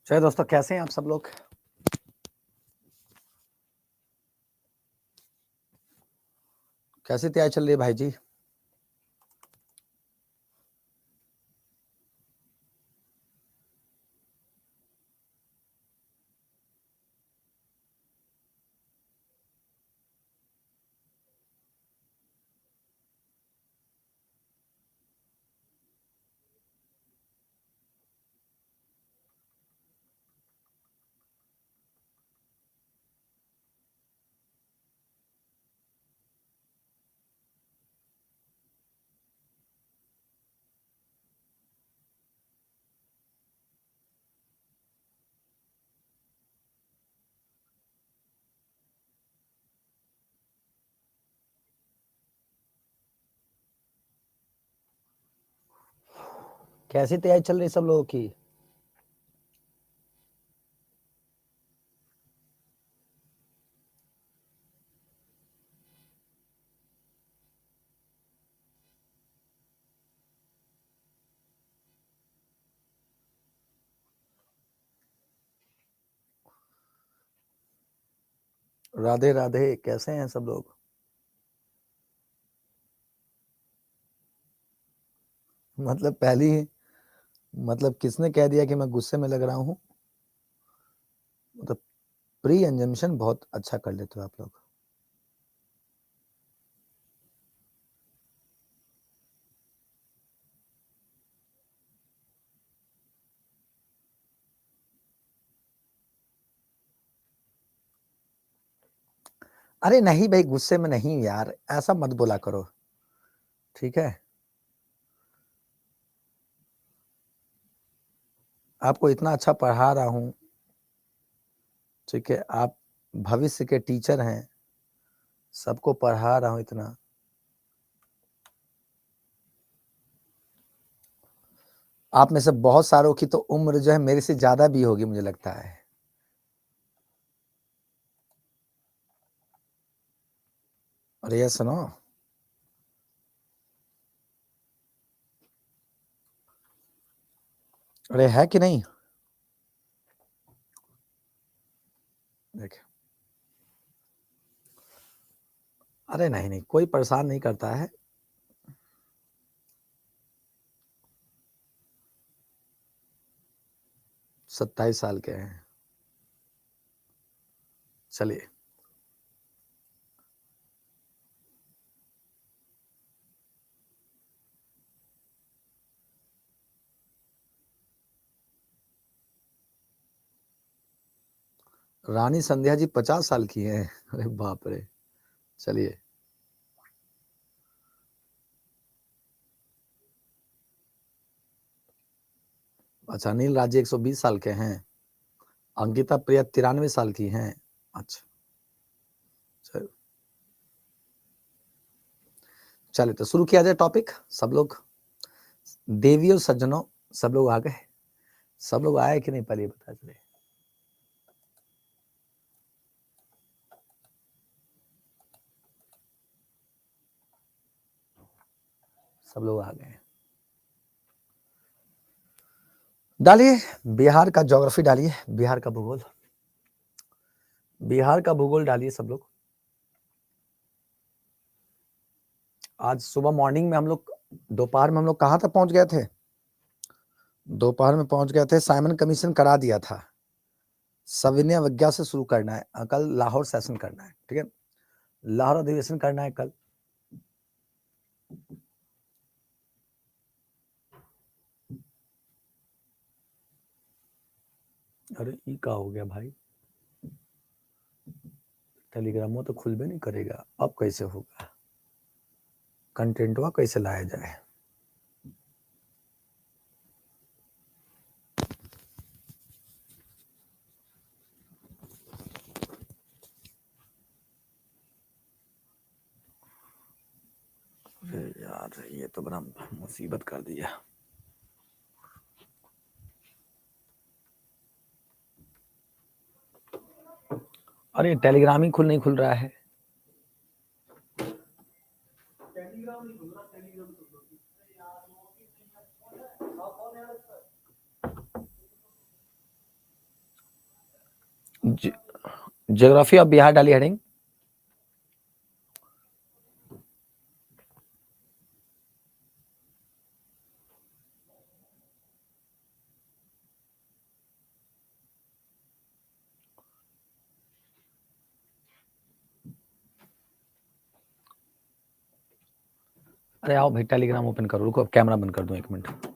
चलिए दोस्तों, कैसे हैं आप सब लोग? कैसी तैयारी चल रही है भाई जी? कैसी तैयारी चल रही है सब लोगों की? राधे राधे, कैसे हैं सब लोग? मतलब पहली मतलब किसने कह दिया कि मैं गुस्से में लग रहा हूँ? मतलब प्री एंजम्पशन बहुत अच्छा कर लेते हो आप लोग। अरे नहीं भाई, गुस्से में नहीं यार, ऐसा मत बोला करो, ठीक है? आपको इतना अच्छा पढ़ा रहा हूँ, ठीक है? आप भविष्य के टीचर हैं, सबको पढ़ा रहा हूँ इतना। आप में से बहुत सारों की तो उम्र जो है मेरे से ज्यादा भी होगी, मुझे लगता है। अरे ये सुनो, अरे है कि नहीं? देखिए, अरे नहीं नहीं, कोई परेशान नहीं करता है। सत्ताईस साल के हैं। चलिए, रानी संध्या जी 50 साल की हैं। अरे बाप रे। चलिए, अच्छा, अनिल राजे 120 साल के हैं। अंकिता प्रिया 93 साल की हैं। अच्छा, चलो, चलिए तो शुरू किया जाए टॉपिक। सब लोग, देवियों सज्जनों, सब लोग आ गए? सब लोग आए कि नहीं, पहले ये बता चले। सब लोग आ गए। डालिए बिहार का ज्योग्राफी, डालिए बिहार का भूगोल, बिहार का भूगोल डालिए सब लोग। आज सुबह मॉर्निंग में हम लोग, दोपहर में हम लोग कहाँ तक पहुंच गए थे? दोपहर में पहुंच गए थे, साइमन कमीशन करा दिया था। सविनय अवज्ञा से शुरू करना है, कल लाहौर सेशन करना है, ठीक है? लाहौर अधिवेशन करना है कल। अरे ई का हो गया भाई, टेलीग्राम वो तो खुलबे नहीं करेगा, अब कैसे होगा? कंटेंटवा कैसे लाया जाए? अरे यार, ये तो बड़ा मुसीबत कर दिया। अरे टेलीग्राम ही नहीं खुल रहा है। ज्योग्राफी ऑफ बिहार डाली हेडिंग। अरे आओ भाई, टेलीग्राम ओपन करो, रुको कैमरा बंद कर दूं 1 मिनट।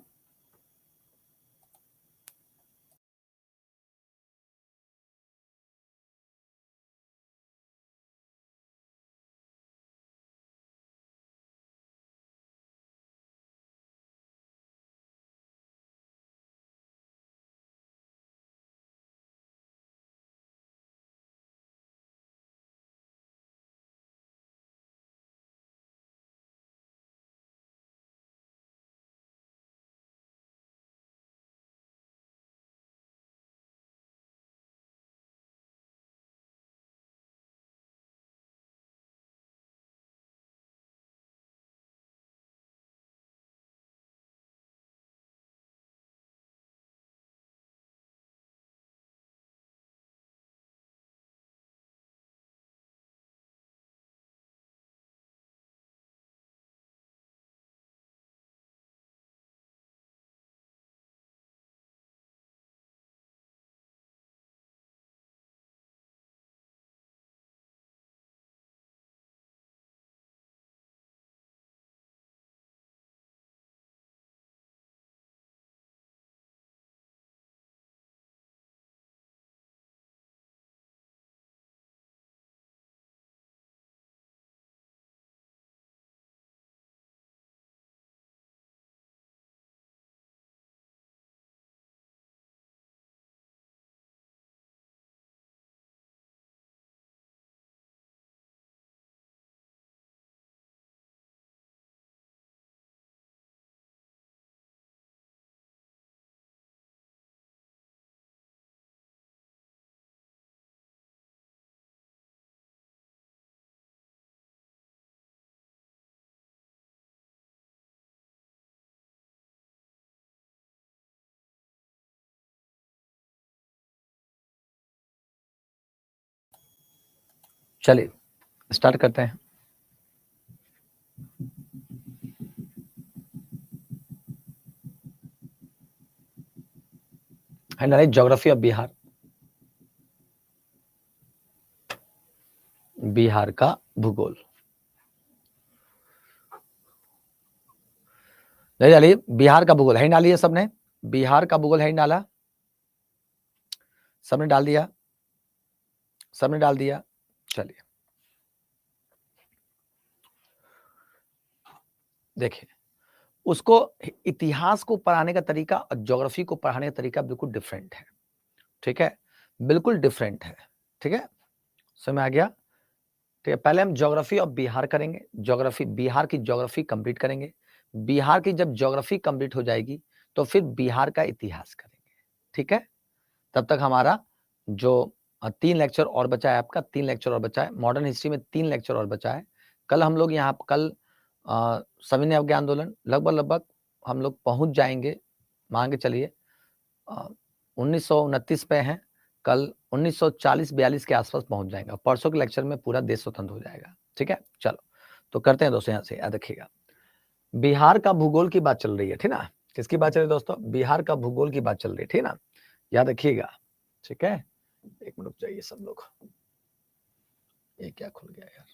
चलिए स्टार्ट करते हैं। ज्योग्राफी ऑफ बिहार, बिहार का भूगोल। डालिए बिहार का भूगोल है, डालिए सबने, बिहार का भूगोल है डाला, सबने डाल दिया, सबने डाल दिया। चलिए देखिए, उसको इतिहास को पढ़ाने का तरीका और ज्योग्राफी को पढ़ाने का तरीका बिल्कुल डिफरेंट है, ठीक है, बिल्कुल डिफरेंट है, ठीक है, समझ में आ गया। ठीक है, पहले हम ज्योग्राफी ऑफ बिहार करेंगे, ज्योग्राफी बिहार की ज्योग्राफी कंप्लीट करेंगे। बिहार की जब ज्योग्राफी कंप्लीट हो जाएगी तो फिर बिहार का इतिहास करेंगे, ठीक है। तब तक हमारा जो 3 लेक्चर और बचा है, आपका 3 लेक्चर और बचा है, मॉडर्न हिस्ट्री में 3 लेक्चर और बचा है। कल हम लोग यहाँ कल सविनय अवज्ञा आंदोलन लगभग हम लोग पहुंच जाएंगे, मान के चलिए 1929 पे हैं, कल 1940-42 के आसपास पहुंच जाएगा। परसों के लेक्चर में पूरा देश स्वतंत्र हो जाएगा, ठीक है। चलो तो करते हैं दोस्तों, यहाँ से याद रखिएगा, बिहार का भूगोल की बात चल रही है, ठीक ना। किसकी बात चल रही है दोस्तों? बिहार का भूगोल की बात चल रही है, ठीक ना, याद रखिएगा, ठीक है। 1 मिनट चाहिए सब लोग, ये क्या खुल गया यार।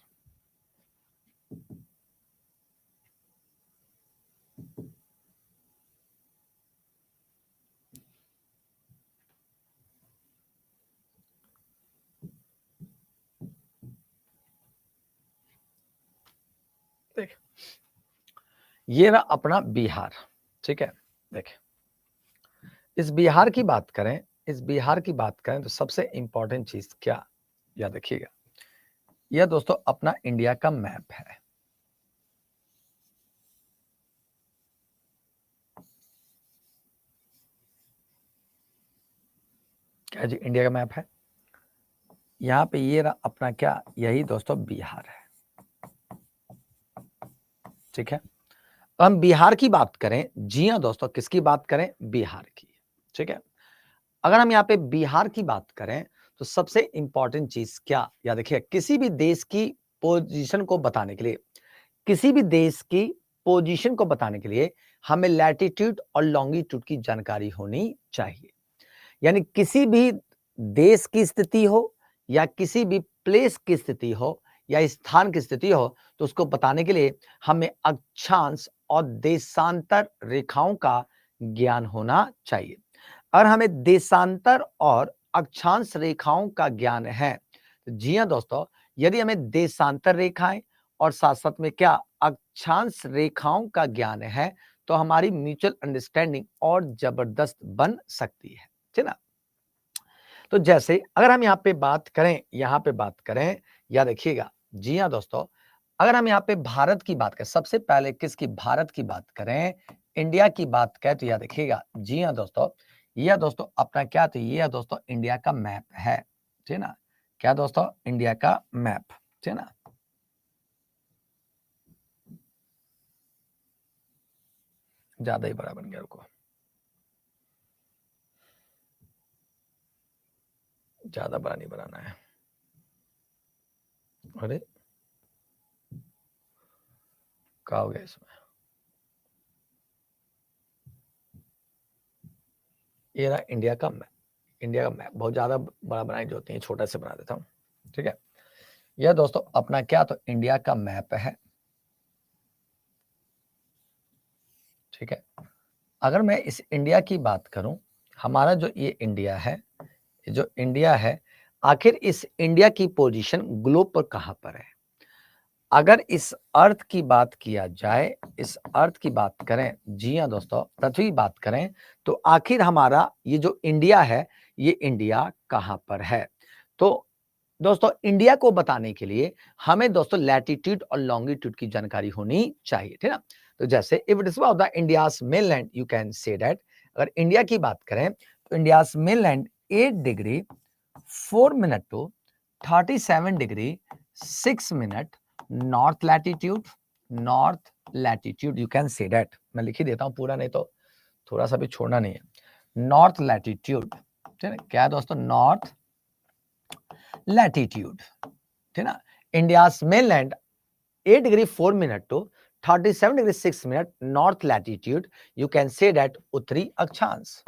देख, ये रहा अपना बिहार, ठीक है। देखिए, इस बिहार की बात करें, इस बिहार की बात करें तो सबसे इंपॉर्टेंट चीज क्या, याद रखिएगा, यह दोस्तों अपना इंडिया का मैप है। क्या जी? इंडिया का मैप है। यहाँ पे ये रहा अपना क्या, यही दोस्तों बिहार है, ठीक है। हम बिहार की बात करें, जी हाँ दोस्तों, किसकी बात करें? बिहार की, ठीक है। अगर हम यहाँ पे बिहार की बात करें तो सबसे इंपॉर्टेंट चीज क्या, या देखिए किसी भी देश की पोजीशन को बताने के लिए, किसी भी देश की पोजीशन को बताने के लिए हमें लैटिट्यूड और लॉन्गिट्यूड की जानकारी होनी चाहिए। यानी किसी भी देश की स्थिति हो या किसी भी प्लेस की स्थिति हो या स्थान की स्थिति हो, तो उसको बताने के लिए हमें अक्षांश और देशांतर रेखाओं का ज्ञान होना चाहिए। और हमें देशांतर और अक्षांश रेखाओं का ज्ञान है, तो जी हाँ दोस्तों, यदि हमें देशांतर रेखाएं और साथ साथ में क्या अक्षांश रेखाओं का ज्ञान है, तो हमारी म्यूचुअल अंडरस्टैंडिंग और जबरदस्त बन सकती है, ठीक ना। तो जैसे अगर हम यहाँ पे बात करें, या देखिएगा, जी हाँ दोस्तों, अगर हम यहाँ पे भारत की बात करें, सबसे पहले किसकी, भारत की बात करें, इंडिया की बात करें, तो यह देखिएगा, जी हाँ दोस्तों, यह दोस्तों अपना क्या, तो यह दोस्तों इंडिया का मैप है, ठीक ना। क्या दोस्तों, इंडिया का मैप, ठीक ना। ज्यादा ही बड़ा बन गया, रुको, ज्यादा बड़ा नहीं बनाना है। अरे क्या हो गया इसमें, ये रहा इंडिया का मैप। इंडिया का मैप बहुत ज्यादा बड़ा बनाने की जरूरत नहीं है, छोटा से बना देता हूँ, ठीक है। यह दोस्तों अपना क्या, तो इंडिया का मैप है, ठीक है। अगर मैं इस इंडिया की बात करूं, हमारा जो ये इंडिया है, जो इंडिया है, आखिर इस इंडिया की पोजीशन ग्लोब पर कहां पर है। अगर इस अर्थ की बात किया जाए, इस अर्थ की बात करें, जी हाँ दोस्तों, पृथ्वी की बात करें, तो आखिर हमारा ये जो इंडिया है, ये इंडिया कहां पर है। तो दोस्तों इंडिया को बताने के लिए हमें दोस्तों लैटिट्यूड और लॉन्गिट्यूड की जानकारी होनी चाहिए, ठीक ना। तो जैसे if it is about the India's mainland, you can say that, अगर इंडिया की बात करें तो India's mainland 8 degree 4 minute to 37 degree 6 minute north latitude, north latitude, you can say that, मैं लिख ही देता हूं पूरा, नहीं तो थोड़ा सा भी छोड़ना नहीं है। नॉर्थ लैटिट्यूड, ठीक है, क्या है दोस्तों, नॉर्थ लैटिट्यूड, ठीक ना। India's mainland 8 degree 4 minute to 37 degree 6 minute north latitude, you can say that उत्तरी अक्षांश,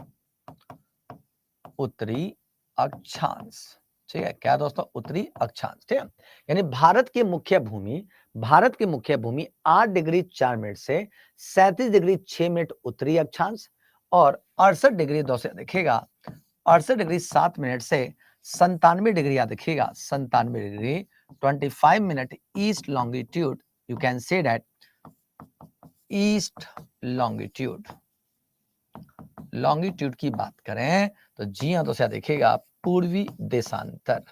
उत्तरी अक्षांश, ठीक है, क्या दोस्तों, उत्तरी अक्षांश, ठीक है। यानी भारत की मुख्य भूमि, भारत की मुख्य भूमि 8 डिग्री 4 मिनट से 37 डिग्री 6 मिनट उत्तरी अक्षांश और 68 डिग्री दोस्तों देखिएगा, 68 डिग्री 7 मिनट से 97 डिग्री, याद रखिएगा 97 degree 25 minute east longitude, you can say that east longitude. Longitude की बात करें तो जी हाँ दोस्तों देखिएगा पूर्वी देशांतर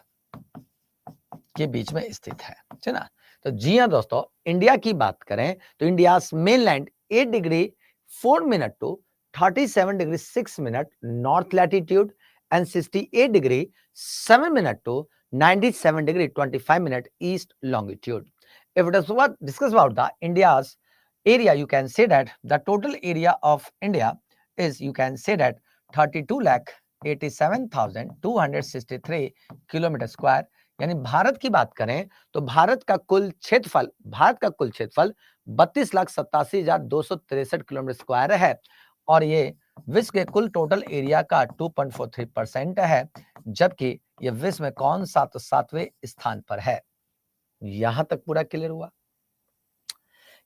के बीच में स्थित है, ठीक ना। तो जी हाँ दोस्तों, इंडिया की बात करें तो India mainland 8 degree 4 minute to 37 degree 6 minute north latitude and 68 degree 7 minute to 97 degree 25 minute east longitude. If it is what discuss about the India's area, you can say that the total area of India is, you can say that 32,87,263 kilometre square. यानी भारत की बात करें तो भारत का कुल क्षेत्रफल, भारत का कुल क्षेत्रफल 32,87,263 किलोमीटर स्क्वायर है और ये विश्व के कुल टोटल एरिया का 2.43% है, जबकि ये विश्व में कौन सा, तो 7वें स्थान पर है। यहां तक पूरा क्लियर हुआ।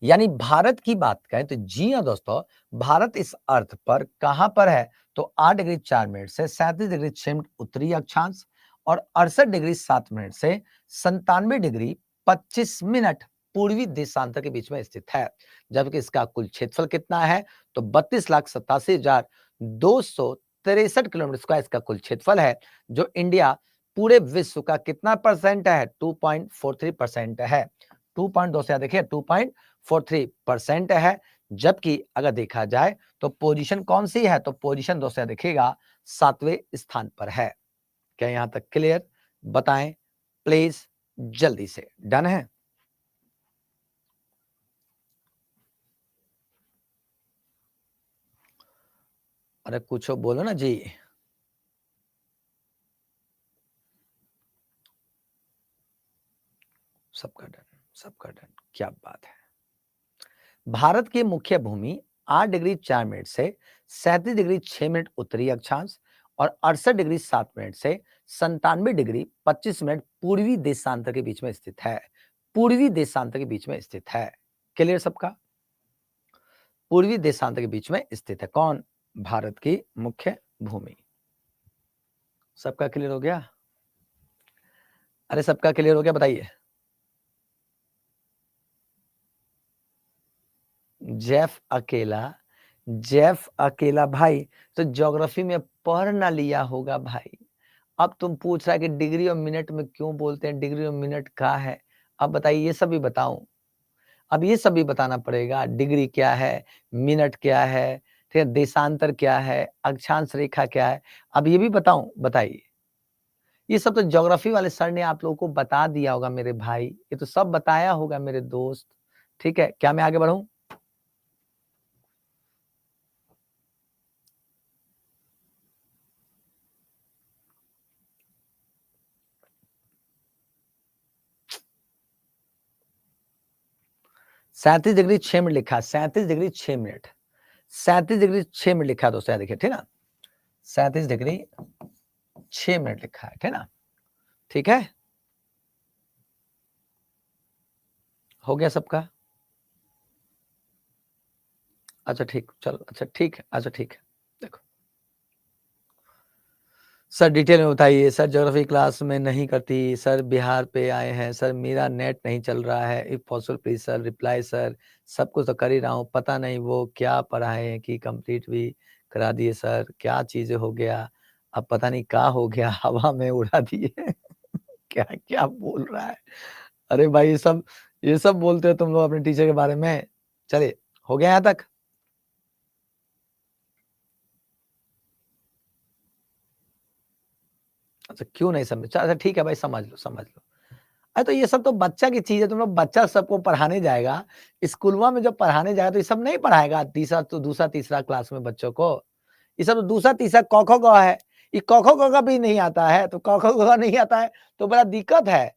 यानी भारत की बात करें तो जी हाँ दोस्तों, भारत इस अर्थ पर कहां पर है, तो 8 डिग्री 4 मिनट से 37 डिग्री 6 मिनट उत्तरी अक्षांश और 68 डिग्री 7 मिनट से 97 डिग्री 25 मिनट पूर्वी देशांतर के बीच में स्थित है। जबकि इसका कुल क्षेत्रफल कितना है, तो 32,87,263 किलोमीटर स्क्वायर इसका कुल क्षेत्रफल है, जो इंडिया पूरे विश्व का कितना परसेंट है, 2.43% है। 2.2 से देखिए 2.43% है। जबकि अगर देखा जाए तो पोजीशन कौन सी है, तो पोजीशन दोस्तों देखिएगा 7वें स्थान पर है। क्या यहां तक क्लियर, बताएं प्लीज जल्दी से, डन है। अरे कुछ बोलो ना जी। सबका डन, सबका डन, क्या बात है। भारत की मुख्य भूमि 8 डिग्री 4 मिनट से 37 डिग्री 6 मिनट उत्तरी अक्षांश और 68 डिग्री 7 मिनट से 97 डिग्री 25 मिनट पूर्वी देशांतर के बीच में स्थित है। पूर्वी देशांतर के बीच में स्थित है। क्लियर सबका? पूर्वी देशांतर के बीच में स्थित है कौन? भारत की मुख्य भूमि। सबका क्लियर हो गया? अरे सबका क्लियर हो गया बताइए। जेफ अकेला भाई तो ज्योग्राफी में पढ़ ना लिया होगा भाई। अब तुम पूछ रहा है कि डिग्री और मिनट में क्यों बोलते हैं, डिग्री और मिनट क्या है? अब बताइए, ये सब भी बताऊं? अब ये सब भी बताना पड़ेगा। डिग्री क्या है, मिनट क्या है, ठीक है, देशांतर क्या है, अक्षांश रेखा क्या है, अब ये भी बताऊं? बताइए। ये सब तो ज्योग्राफी वाले सर ने आप लोगों को बता दिया होगा मेरे भाई, ये तो सब बताया होगा मेरे दोस्त। ठीक है, क्या मैं आगे बढ़ूं? सैंतीस डिग्री 6 मिनट लिखा है, 37 डिग्री 6 मिनट, 37 डिग्री 6 मिनट लिखा है दोस्तों, देखिए ठीक ना, 37 डिग्री 6 मिनट लिखा है, ठीक ना, ठीक है, हो गया सबका? अच्छा ठीक, चलो अच्छा ठीक है, अच्छा ठीक है। देखो सर डिटेल में बताइए, सर ज्योग्राफी क्लास में नहीं करती सर, बिहार पे आए हैं सर, मेरा नेट नहीं चल रहा है, if possible please sir reply sir, सब कुछ तो कर ही रहा हूँ, पता नहीं वो क्या पढ़ाए हैं कि कंप्लीट भी करा दिए सर, क्या चीजें हो गया, अब पता नहीं क्या हो गया, हवा में उड़ा दिए क्या क्या बोल रहा है? अरे भाई ये सब बोलते हो तुम लोग अपने टीचर के बारे में। चलिए, हो गया यहाँ तक? अच्छा क्यों नहीं समझ? अच्छा ठीक है भाई, समझ लो समझ लो। अरे तो ये सब तो बच्चा की चीज है, तुम लोग बच्चा सबको पढ़ाने जाएगा, स्कूलवा में जब पढ़ाने जाएगा तो ये सब नहीं पढ़ाएगा, तीसरा तो दूसरा तीसरा क्लास में बच्चों को, ये सब तो दूसरा तीसरा क ख ग है, ये क ख ग भी नहीं आता है, तो क ख ग नहीं आता है तो बड़ा दिक्कत है।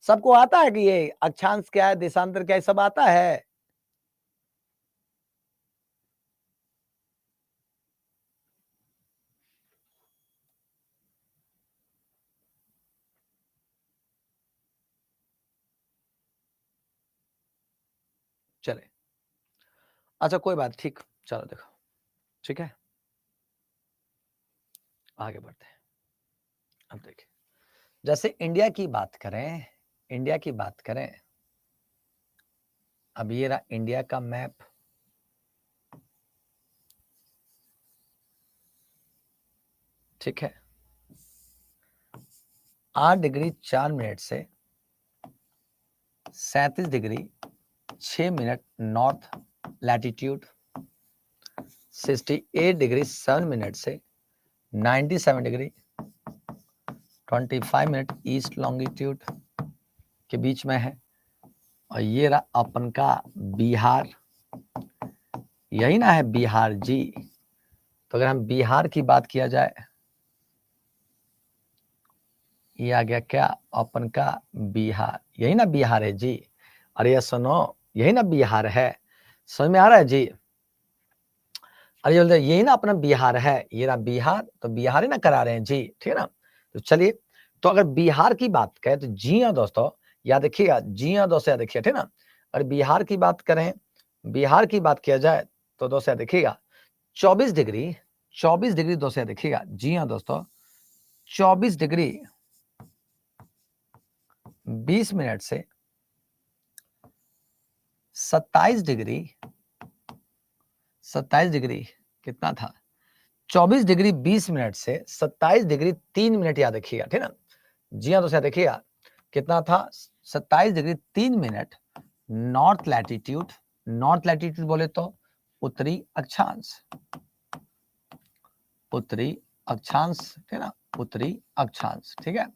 सबको आता है कि ये अक्षांश क्या है, देशांतर क्या है, सब आता है। चले, अच्छा कोई बात, ठीक, चलो देखो, ठीक है, आगे बढ़ते हैं। अब देखिए, जैसे इंडिया की बात करें, इंडिया की बात करें, अब ये रहा इंडिया का मैप, ठीक है, 8 डिग्री 4 मिनट से 37 degree 6 minute north latitude, 68 degree 7 minute से 97 डिग्री 25 मिनट ईस्ट लॉन्गिट्यूड के बीच में है। और ये रहा अपन का बिहार, यही ना है बिहार जी। तो अगर हम बिहार की बात किया जाए, ये आ गया क्या? अपन का बिहार, यही ना बिहार है जी। अरे सुनो, यही ना बिहार है, समझ में आ रहा है जी? अरे बोलते यही ना अपना बिहार है, ये रहा बिहार, तो बिहार ही ना करा रहे हैं जी, ठीक है ना। तो चलिए, तो अगर बिहार की बात करें तो जी हाँ दोस्तों, याद रखिएगा, जी हाँ दोस्तों याद रखिए, ठीक ना। अगर बिहार की बात करें, बिहार की बात किया जाए तो दोस्तों याद रखिएगा 24 डिग्री दोस्तों याद रखिएगा, जी हाँ दोस्तों, 24 डिग्री 20 मिनट से 27 डिग्री, 27 डिग्री कितना था, 24 डिग्री 20 मिनट से 27 डिग्री 3 मिनट याद रखिएगा, ठीक ना। जी हाँ दोस्तों देखिएगा कितना था, 27 degree 3 minute north latitude, north latitude बोले तो उत्तरी अक्षांश, उत्तरी अक्षांश, ठीक है ना, उत्तरी अक्षांश, ठीक है।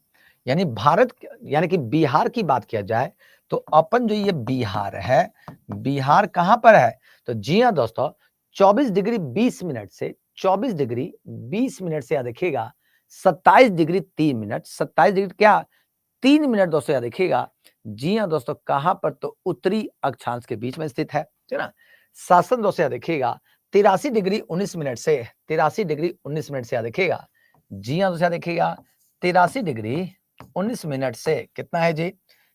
यानी भारत, यानी कि बिहार की बात किया जाए तो अपन जो ये बिहार है, बिहार कहां पर है? तो जी हाँ दोस्तों, 24 डिग्री 20 मिनट से 24 डिग्री 20 मिनट से याद रखिएगा 27 डिग्री 3 मिनट, 27 डिग्री क्या 3 मिनट दोस्तों याद रखिएगा, जी हाँ दोस्तों, कहां पर? तो उत्तरी अक्षांश के बीच में स्थित है, ठीक ना। शासन दोस्तों याद देखिएगा 83 डिग्री 19 मिनट से 83 डिग्री 19 मिनट से याद देखिएगा। जी हाँ दोस्तों याद देखिएगा 83 डिग्री 19 मिनट से कितना है जी?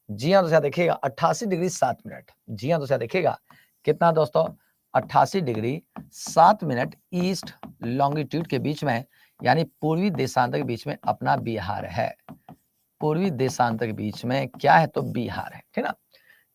जी हाँ दोस्तों याद देखिएगा 88 डिग्री 7 मिनट। जी हाँ दोस्तों याद देखिएगा कितना दोस्तों? 88 डिग्री 7 मिनट ईस्ट लॉन्गिट्यूड के बीच में, यानी पूर्वी देशांतर के बीच में अपना बिहार है। पूर्वी देशांतर के बीच में क्या है? तो बिहार है, ठीक ना।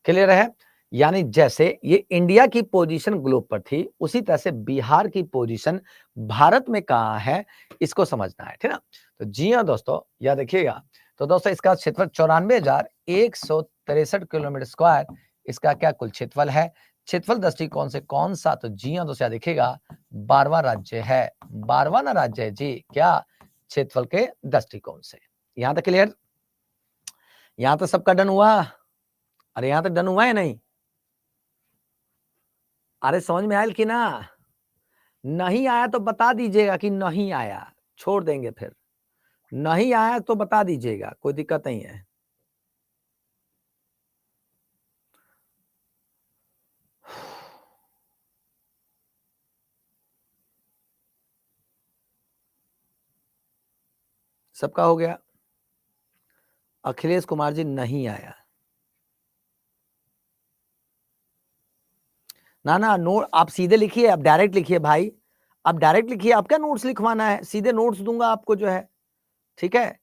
क्लियर है? यानी जैसे ये इंडिया की पोजीशन ग्लोब पर थी, उसी तरह से बिहार की पोजीशन भारत में कहां है, इसको समझना है, ठीक ना। तो जी हाँ दोस्तों, याद रखिएगा। तो दोस्तों इसका क्षेत्रफल 94,163 किलोमीटर स्क्वायर, इसका क्या कुल क्षेत्रफल है? क्षेत्रफल दृष्टिकोण से कौन सा? तो जी हाँ दोस्तों याद रखिएगा 12वां राज्य है। 12वां ना राज्य है जी, क्या? क्षेत्रफल के दृष्टिकोण से। यहां तक क्लियर? यहां तक सबका डन हुआ? अरे यहां तक डन हुआ है नहीं? अरे समझ में आयल कि ना? नहीं आया तो बता दीजिएगा कि नहीं आया, छोड़ देंगे फिर। नहीं आया तो बता दीजिएगा, कोई दिक्कत नहीं है। सबका हो गया? अखिलेश कुमार जी नहीं आया। ना ना, नोट आप सीधे लिखिए, आप डायरेक्ट लिखिए भाई, आप डायरेक्ट लिखिए। आप क्या नोट्स लिखवाना है? सीधे नोट्स दूंगा आपको जो है, ठीक है।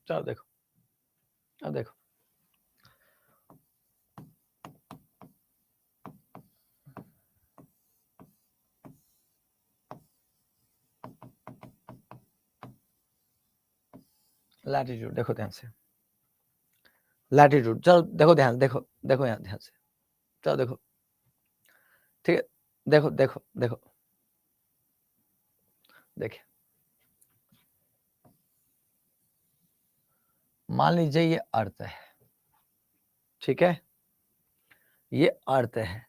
चलो देखो, अब देखो लैटिट्यूड, देखो ध्यान से लैटिट्यूड। चलो देखो ध्यान, देखो देखो यहाँ ध्यान से, चलो देखो, ठीक है। देखो देखो देखो, देखिए मान लीजिए ये अर्थ है, ठीक है, ये अर्थ है।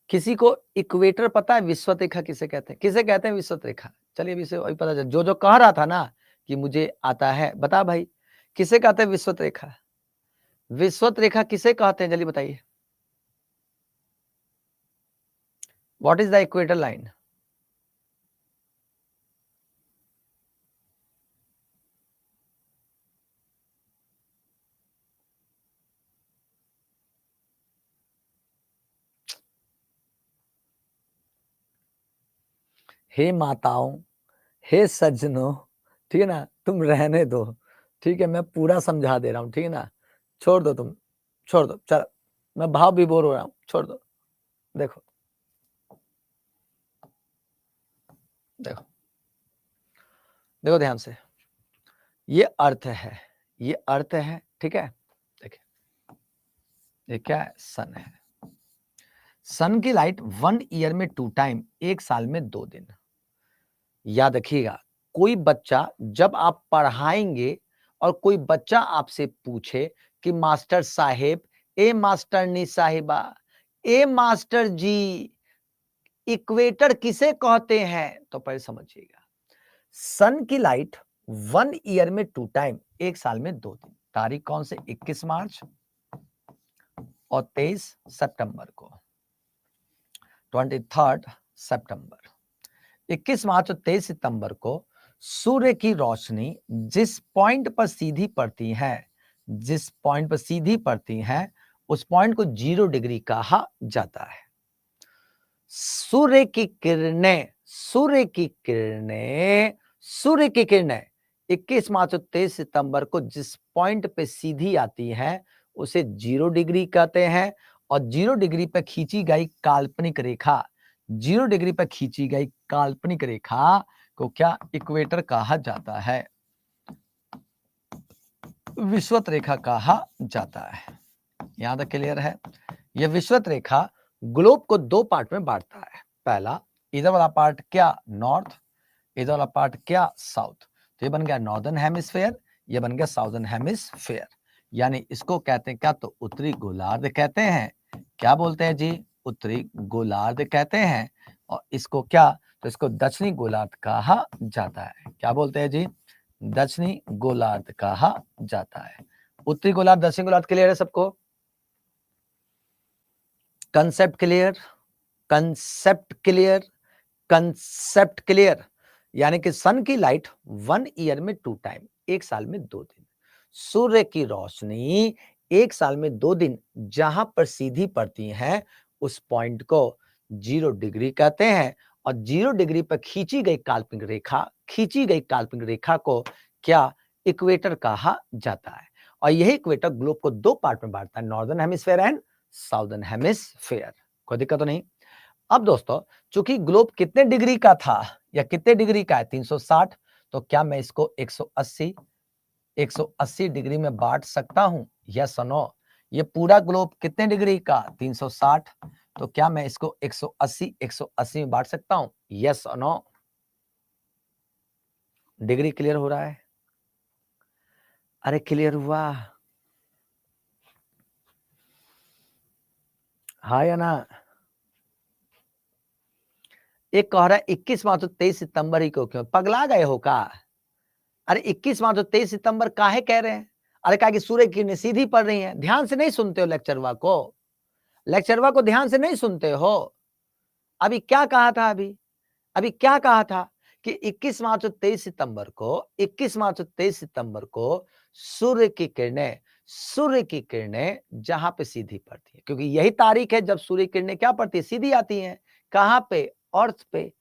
किसी को इक्वेटर पता है? विषुवत रेखा किसे कहते हैं? किसे कहते हैं विषुवत रेखा? चलिए अभी से वही पता चल, जो जो कह रहा था ना कि मुझे आता है, बता भाई किसे कहते हैं विषुवत रेखा? विषुवत रेखा किसे कहते हैं, जल्दी बताइए। What is the equator line? हे माताओं, हे सज्जनों, ठीक है ना, तुम रहने दो, ठीक है, मैं पूरा समझा दे रहा हूं, ठीक है ना। छोड़ दो तुम, छोड़ दो, चलो मैं भाव विभोर हो रहा हूं, छोड़ दो। देखो देखो देखो ध्यान से, ये अर्थ है, ये अर्थ है, ठीक है। देखिए ये क्या है? सन है। सन की लाइट 1 ईयर में 2 टाइम, एक साल में 2 दिन। याद रखिएगा, कोई बच्चा जब आप पढ़ाएंगे और कोई बच्चा आपसे पूछे कि मास्टर साहेब, ए मास्टरनी साहिबा, ए मास्टर जी, इक्वेटर किसे कहते हैं? तो पहले समझिएगा, सन की लाइट 1 ईयर में 2 टाइम, एक साल में 2 दिन। तारीख कौन से? 21 मार्च और 23 सितंबर को, 23 सितंबर। 21 मार्च और 23 सितंबर को सूर्य की रोशनी जिस पॉइंट पर सीधी पड़ती है, जिस पॉइंट पर सीधी पड़ती है, उस पॉइंट को 0 डिग्री कहा जाता है। सूर्य की किरणें, सूर्य की किरणें, सूर्य की किरणें 21 मार्च और 23 सितंबर को जिस पॉइंट पे सीधी आती है, उसे 0 डिग्री कहते हैं। और 0 डिग्री पर खींची गई काल्पनिक रेखा, 0 डिग्री पर खींची गई काल्पनिक रेखा को क्या इक्वेटर कहा जाता है? विषुवत रेखा कहा जाता है। यहां तक क्लियर है? यह विषुवत रेखा ग्लोब को 2 पार्ट में बांटता है। पहला, इधर वाला पार्ट क्या? नॉर्थ, इधर वाला पार्ट क्या? साउथ। तो ये बन गया नॉर्दर्न हेमिस्फेयर, ये बन गया साउदर्न हेमिस्फेयर। यानी इसको कहते हैं क्या? तो उत्तरी गोलार्ध कहते हैं। क्या बोलते हैं जी? उत्तरी गोलार्ध कहते हैं। और इसको क्या, तो इसको दक्षिणी गोलार्ध कहा जाता है। क्या बोलते हैं जी, दक्षिणी गोलार्ध कहा जाता है। उत्तरी गोलार्ध, दक्षिणी गोलार्ध क्लियर है सबको? Concept clear, concept clear, concept clear. यानी कि सन की लाइट 1 ईयर में 2 टाइम, एक साल में 2 दिन। सूर्य की रोशनी एक साल में 2 दिन जहां पर सीधी पड़ती है उस पॉइंट को 0 डिग्री कहते हैं। और 0 डिग्री पर खींची गई काल्पनिक रेखा, खींची गई काल्पनिक रेखा को क्या, इक्वेटर कहा जाता है। और यही इक्वेटर ग्लोब को 2 पार्ट में बांटता है, northern hemisphere and southern hemisphere. कोई दिक्कत तो नहीं? अब दोस्तों, चूंकि ग्लोब कितने डिग्री का था या कितने डिग्री का है, 360, तो क्या मैं इसको 180 डिग्री में बांट सकता हूं? यस और नो? ये पूरा ग्लोब कितने डिग्री का, 360, तो क्या मैं इसको 180 में बांट सकता हूं? यस और नो? डिग्री क्लियर हो रहा है? अरे क्लियर हुआ? हाँ या ना? एक कह रहा है 21 मार्च 23 सितंबर ही को क्यों, पगला गए हो का? अरे 21 मार्च 23 सितंबर काहे कह रहे हैं? अरे कहा कि सूर्य की किरणें सीधी पड़ रही हैं। ध्यान से नहीं सुनते हो लेक्चरवा को, लेक्चरवा को ध्यान से नहीं सुनते हो। अभी क्या कहा था, अभी क्या कहा था कि 21 मार्च 23 सितंबर को, 21 मार्च 23 सितंबर को सूर्य की किरणें जहां पे सीधी पड़ती है, क्योंकि यही तारीख है जब सूर्य किरणें क्या पड़ती है, सीधी आती हैं। कहां पे? अर्थ पे।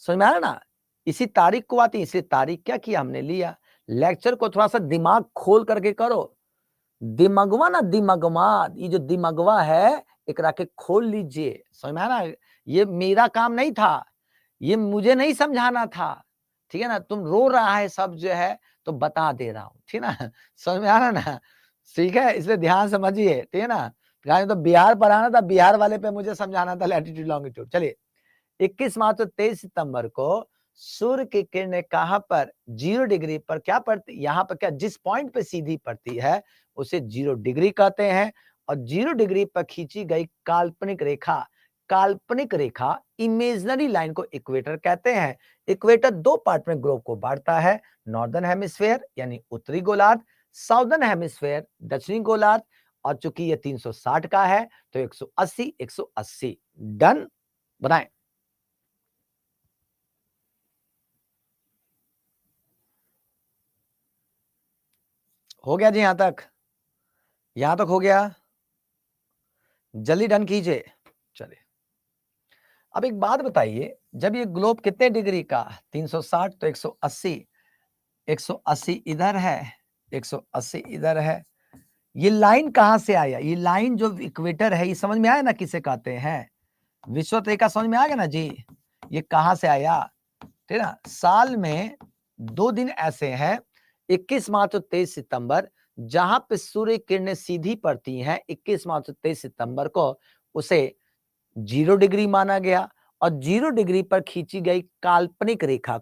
समझ में आ रहा ना? इसी तारीख को आती है, इसलिए तारीख क्या किया हमने, लिया। लेक्चर को थोड़ा सा दिमाग खोल करके करो। दिमागवा ना, दिमागवा, ये जो दिमागवा है एकरा के खोल लीजिए। समझ में आ रहा? ये मेरा काम नहीं था, ये मुझे नहीं समझाना था, ठीक है ना? तुम रो रहा है सब जो है, तो बता दे रहा हूं, ठीक है ना? समझ में आ रहा ना? ठीक है, इसलिए ध्यान समझिए, ठीक है ना? तो बिहार पढ़ाना था, बिहार वाले पे मुझे समझाना था लैटिट्यूड लॉन्गिट्यूड। चलिए, 21 मार्च 23 सितंबर को सूर्य की किरणें कहां पर, 0 डिग्री पर क्या पड़ती, यहां पर क्या, जिस पॉइंट पे सीधी पड़ती है उसे 0 डिग्री कहते हैं। और 0 डिग्री पर खींची गई काल्पनिक रेखा, काल्पनिक रेखा, इमेजिनरी लाइन को इक्वेटर कहते हैं। इक्वेटर 2 पार्ट में ग्लोब को बांटता है, नॉर्दर्न हेमिस्फेयर यानी उत्तरी गोलार्ध, साउदर्न हेमिस्फेयर दक्षिणी गोलार्ध। और चूंकि ये 360 का है तो 180 डन। बनाए? हो गया जी? यहां तक हो गया? जल्दी डन कीजिए। चलिए, अब एक बात बताइए, जब ये ग्लोब कितने डिग्री का, 360, तो 180 इधर है, 180 इधर है। ये लाइन कहां से आया? ये लाइन जो इक्वेटर है, ये समझ में आया ना किसे कहते हैं? विषुवत रेखा समझ में आ गया ना जी? ये कहां से आया, ठीक है ना? साल में 2 दिन ऐसे हैं, 21 मार्च और 23 सितंबर, जहां पे सूर्य किरणें सीधी पड़ती हैं। 21 मार्च और 23 सितंबर को उसे 0 डिग्री माना गया। और 0 डिग्री पर खींची गई काल्पनिक रेखा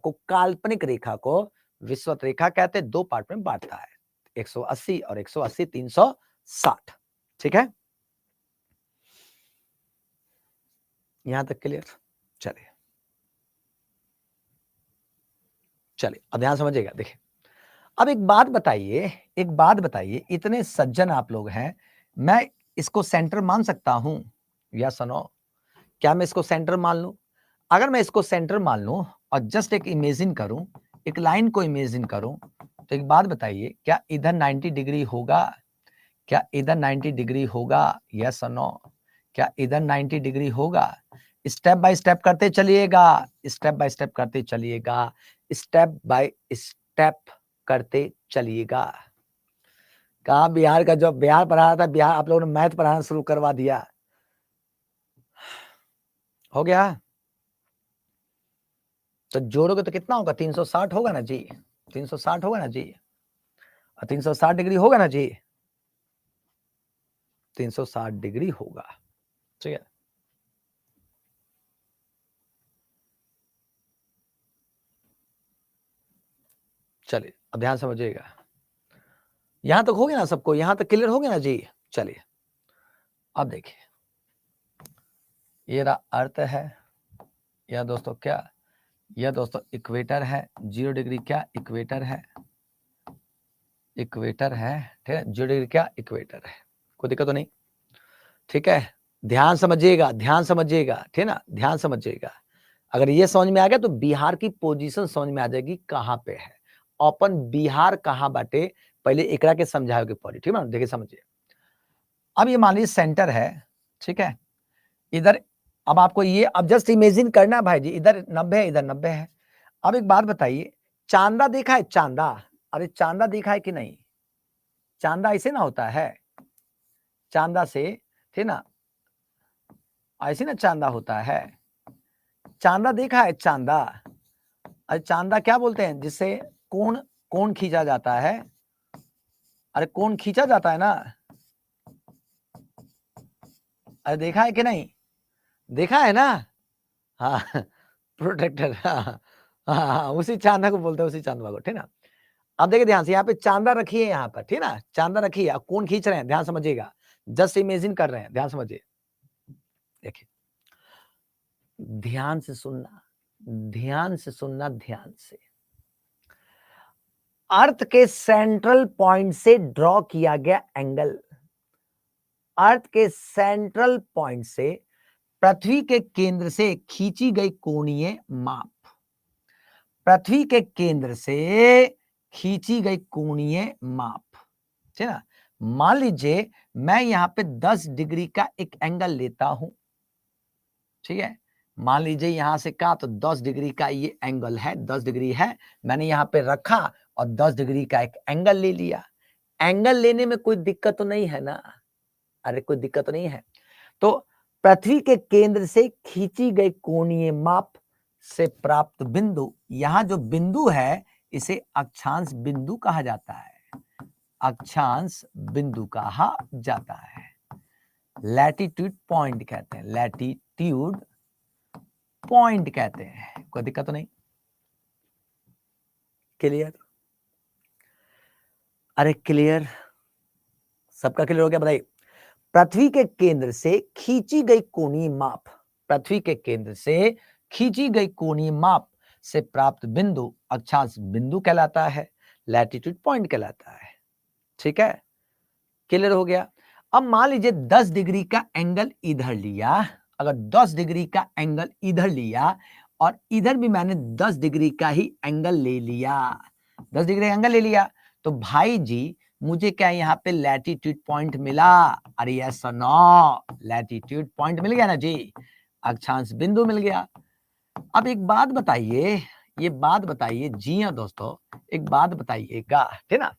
को विषुवत रेखा कहते हैं। 2 पार्ट में बांटता है, 180 और 180, 360। ठीक है, यहां तक क्लियर? चलिए अब ध्यान समझिएगा। देखिए, अब एक बात बताइए, इतने सज्जन आप लोग हैं, मैं इसको सेंटर मान सकता हूं या सुनो? क्या मैं इसको सेंटर मान लूं? अगर मैं इसको सेंटर मान लूं और जस्ट एक इमेजिन करूं, एक लाइन को इमेजिन करूं, तो एक बात बताइए, क्या इधर 90 डिग्री होगा? क्या इधर 90 डिग्री होगा? यस और नो? क्या इधर 90 डिग्री होगा? स्टेप बाय स्टेप करते चलिएगा, स्टेप बाय स्टेप करते चलिएगा, स्टेप बाय स्टेप करते चलिएगा। कहा बिहार का, जो बिहार पढ़ा रहा था, बिहार आप लोगों ने मैथ पढ़ाना शुरू करवा दिया। हो गया? तो जोड़ोगे तो कितना होगा? 360 होगा ना जी? 360 होगा ना जी? 360 डिग्री होगा ना जी? 360 डिग्री होगा, ठीक है। चलिए, अब ध्यान समझिएगा। यहां तक हो गया ना सबको? यहां तक क्लियर हो गया ना जी? चलिए, अब देखिए, ये रहा अर्थ है, यह दोस्तों क्या, यह दोस्तों इक्वेटर है, 0 डिग्री क्या इक्वेटर है, इक्वेटर है, ठीक है, 0 डिग्री क्या इक्वेटर है, कोई दिक्कत तो नहीं, ठीक है। ध्यान समझिएगा, ध्यान समझिएगा, ठीक है ना, ध्यान समझिएगा। अगर ये समझ में आ गया तो बिहार की पोजीशन समझ में आ जाएगी कहां पे है, अपन बिहार कहां बाटे, पहले एकरा के समझाओगे पड़ी, ठीक है ना, देखिए समझिए। अब ये मान लीजिए सेंटर है, ठीक है, इधर, अब आपको ये अब जस्ट इमेजिन करना है भाई जी, इधर 90 है, इधर 90 है। अब एक बात बताइए, चांदा देखा है, चांदा, अरे चांदा देखा है कि नहीं, चांदा ऐसे ना होता है, चांदा से, ठीक ना, ऐसे ना चांदा होता है, चांदा देखा है, चांदा, अरे चांदा क्या बोलते हैं जिससे कोण, कोण खींचा जाता है, अरे कोण खींचा जाता है ना, अरे देखा है कि नहीं, देखा है ना, हाँ प्रोटेक्टर, हाँ हाँ, उसी चांदा को बोलते हैं, उसी चांदा को, ठीक ना। अब देखिए ध्यान से, यहाँ पे चांदा रखिए, यहाँ पर, ठीक ना, चांदा रखिए, कौन खींच रहे हैं, ध्यान समझिएगा, जस्ट इमेजिन कर रहे हैं, ध्यान समझिए, देखिए ध्यान से सुनना, ध्यान से सुनना, ध्यान से। अर्थ के सेंट्रल पॉइंट से ड्रॉ किया गया एंगल, अर्थ के सेंट्रल पॉइंट से पृथ्वी के केंद्र से खींची गई कोणीय माप, पृथ्वी के केंद्र से खींची गई कोणीय माप, ठीक है ना। मान लीजिए मैं यहां पे 10 डिग्री का एक एंगल लेता हूं, ठीक है, मान लीजिए यहां से का तो 10 डिग्री का ये एंगल है, 10 डिग्री है, मैंने यहां पे रखा और 10 डिग्री का एक एंगल ले लिया, एंगल लेने में कोई दिक्कत तो नहीं है ना, अरे कोई दिक्कत तो नहीं है। तो पृथ्वी के केंद्र से खींची गई कोणीय माप से प्राप्त बिंदु, यहां जो बिंदु है इसे अक्षांश बिंदु कहा जाता है, अक्षांश बिंदु कहा जाता है, लैटिट्यूड पॉइंट कहते हैं, लैटिट्यूड पॉइंट कहते हैं, कोई दिक्कत तो नहीं, क्लियर, अरे क्लियर, सबका क्लियर हो गया, बताइए। पृथ्वी के केंद्र से खींची गई कोणीय माप, पृथ्वी के केंद्र से खींची गई कोणीय माप से प्राप्त बिंदु अक्षांश बिंदु कहलाता है, लैटिट्यूड पॉइंट कहलाता है, ठीक है, क्लियर हो गया। अब मान लीजिए 10 डिग्री का एंगल इधर लिया, अगर 10 डिग्री का एंगल इधर लिया और इधर भी मैंने 10 डिग्री का ही एंगल ले लिया, 10 डिग्री एंगल ले लिया, तो भाई जी मुझे क्या यहाँ पे लैटिट्यूड पॉइंट मिला, अरे यस और नो, लैटिट्यूड पॉइंट मिल गया ना जी, अक्षांश बिंदु मिल गया। अब एक बात बताइए, ये बात बताइए, जी हाँ दोस्तों, एक बात बताइएगा, ठीक ना,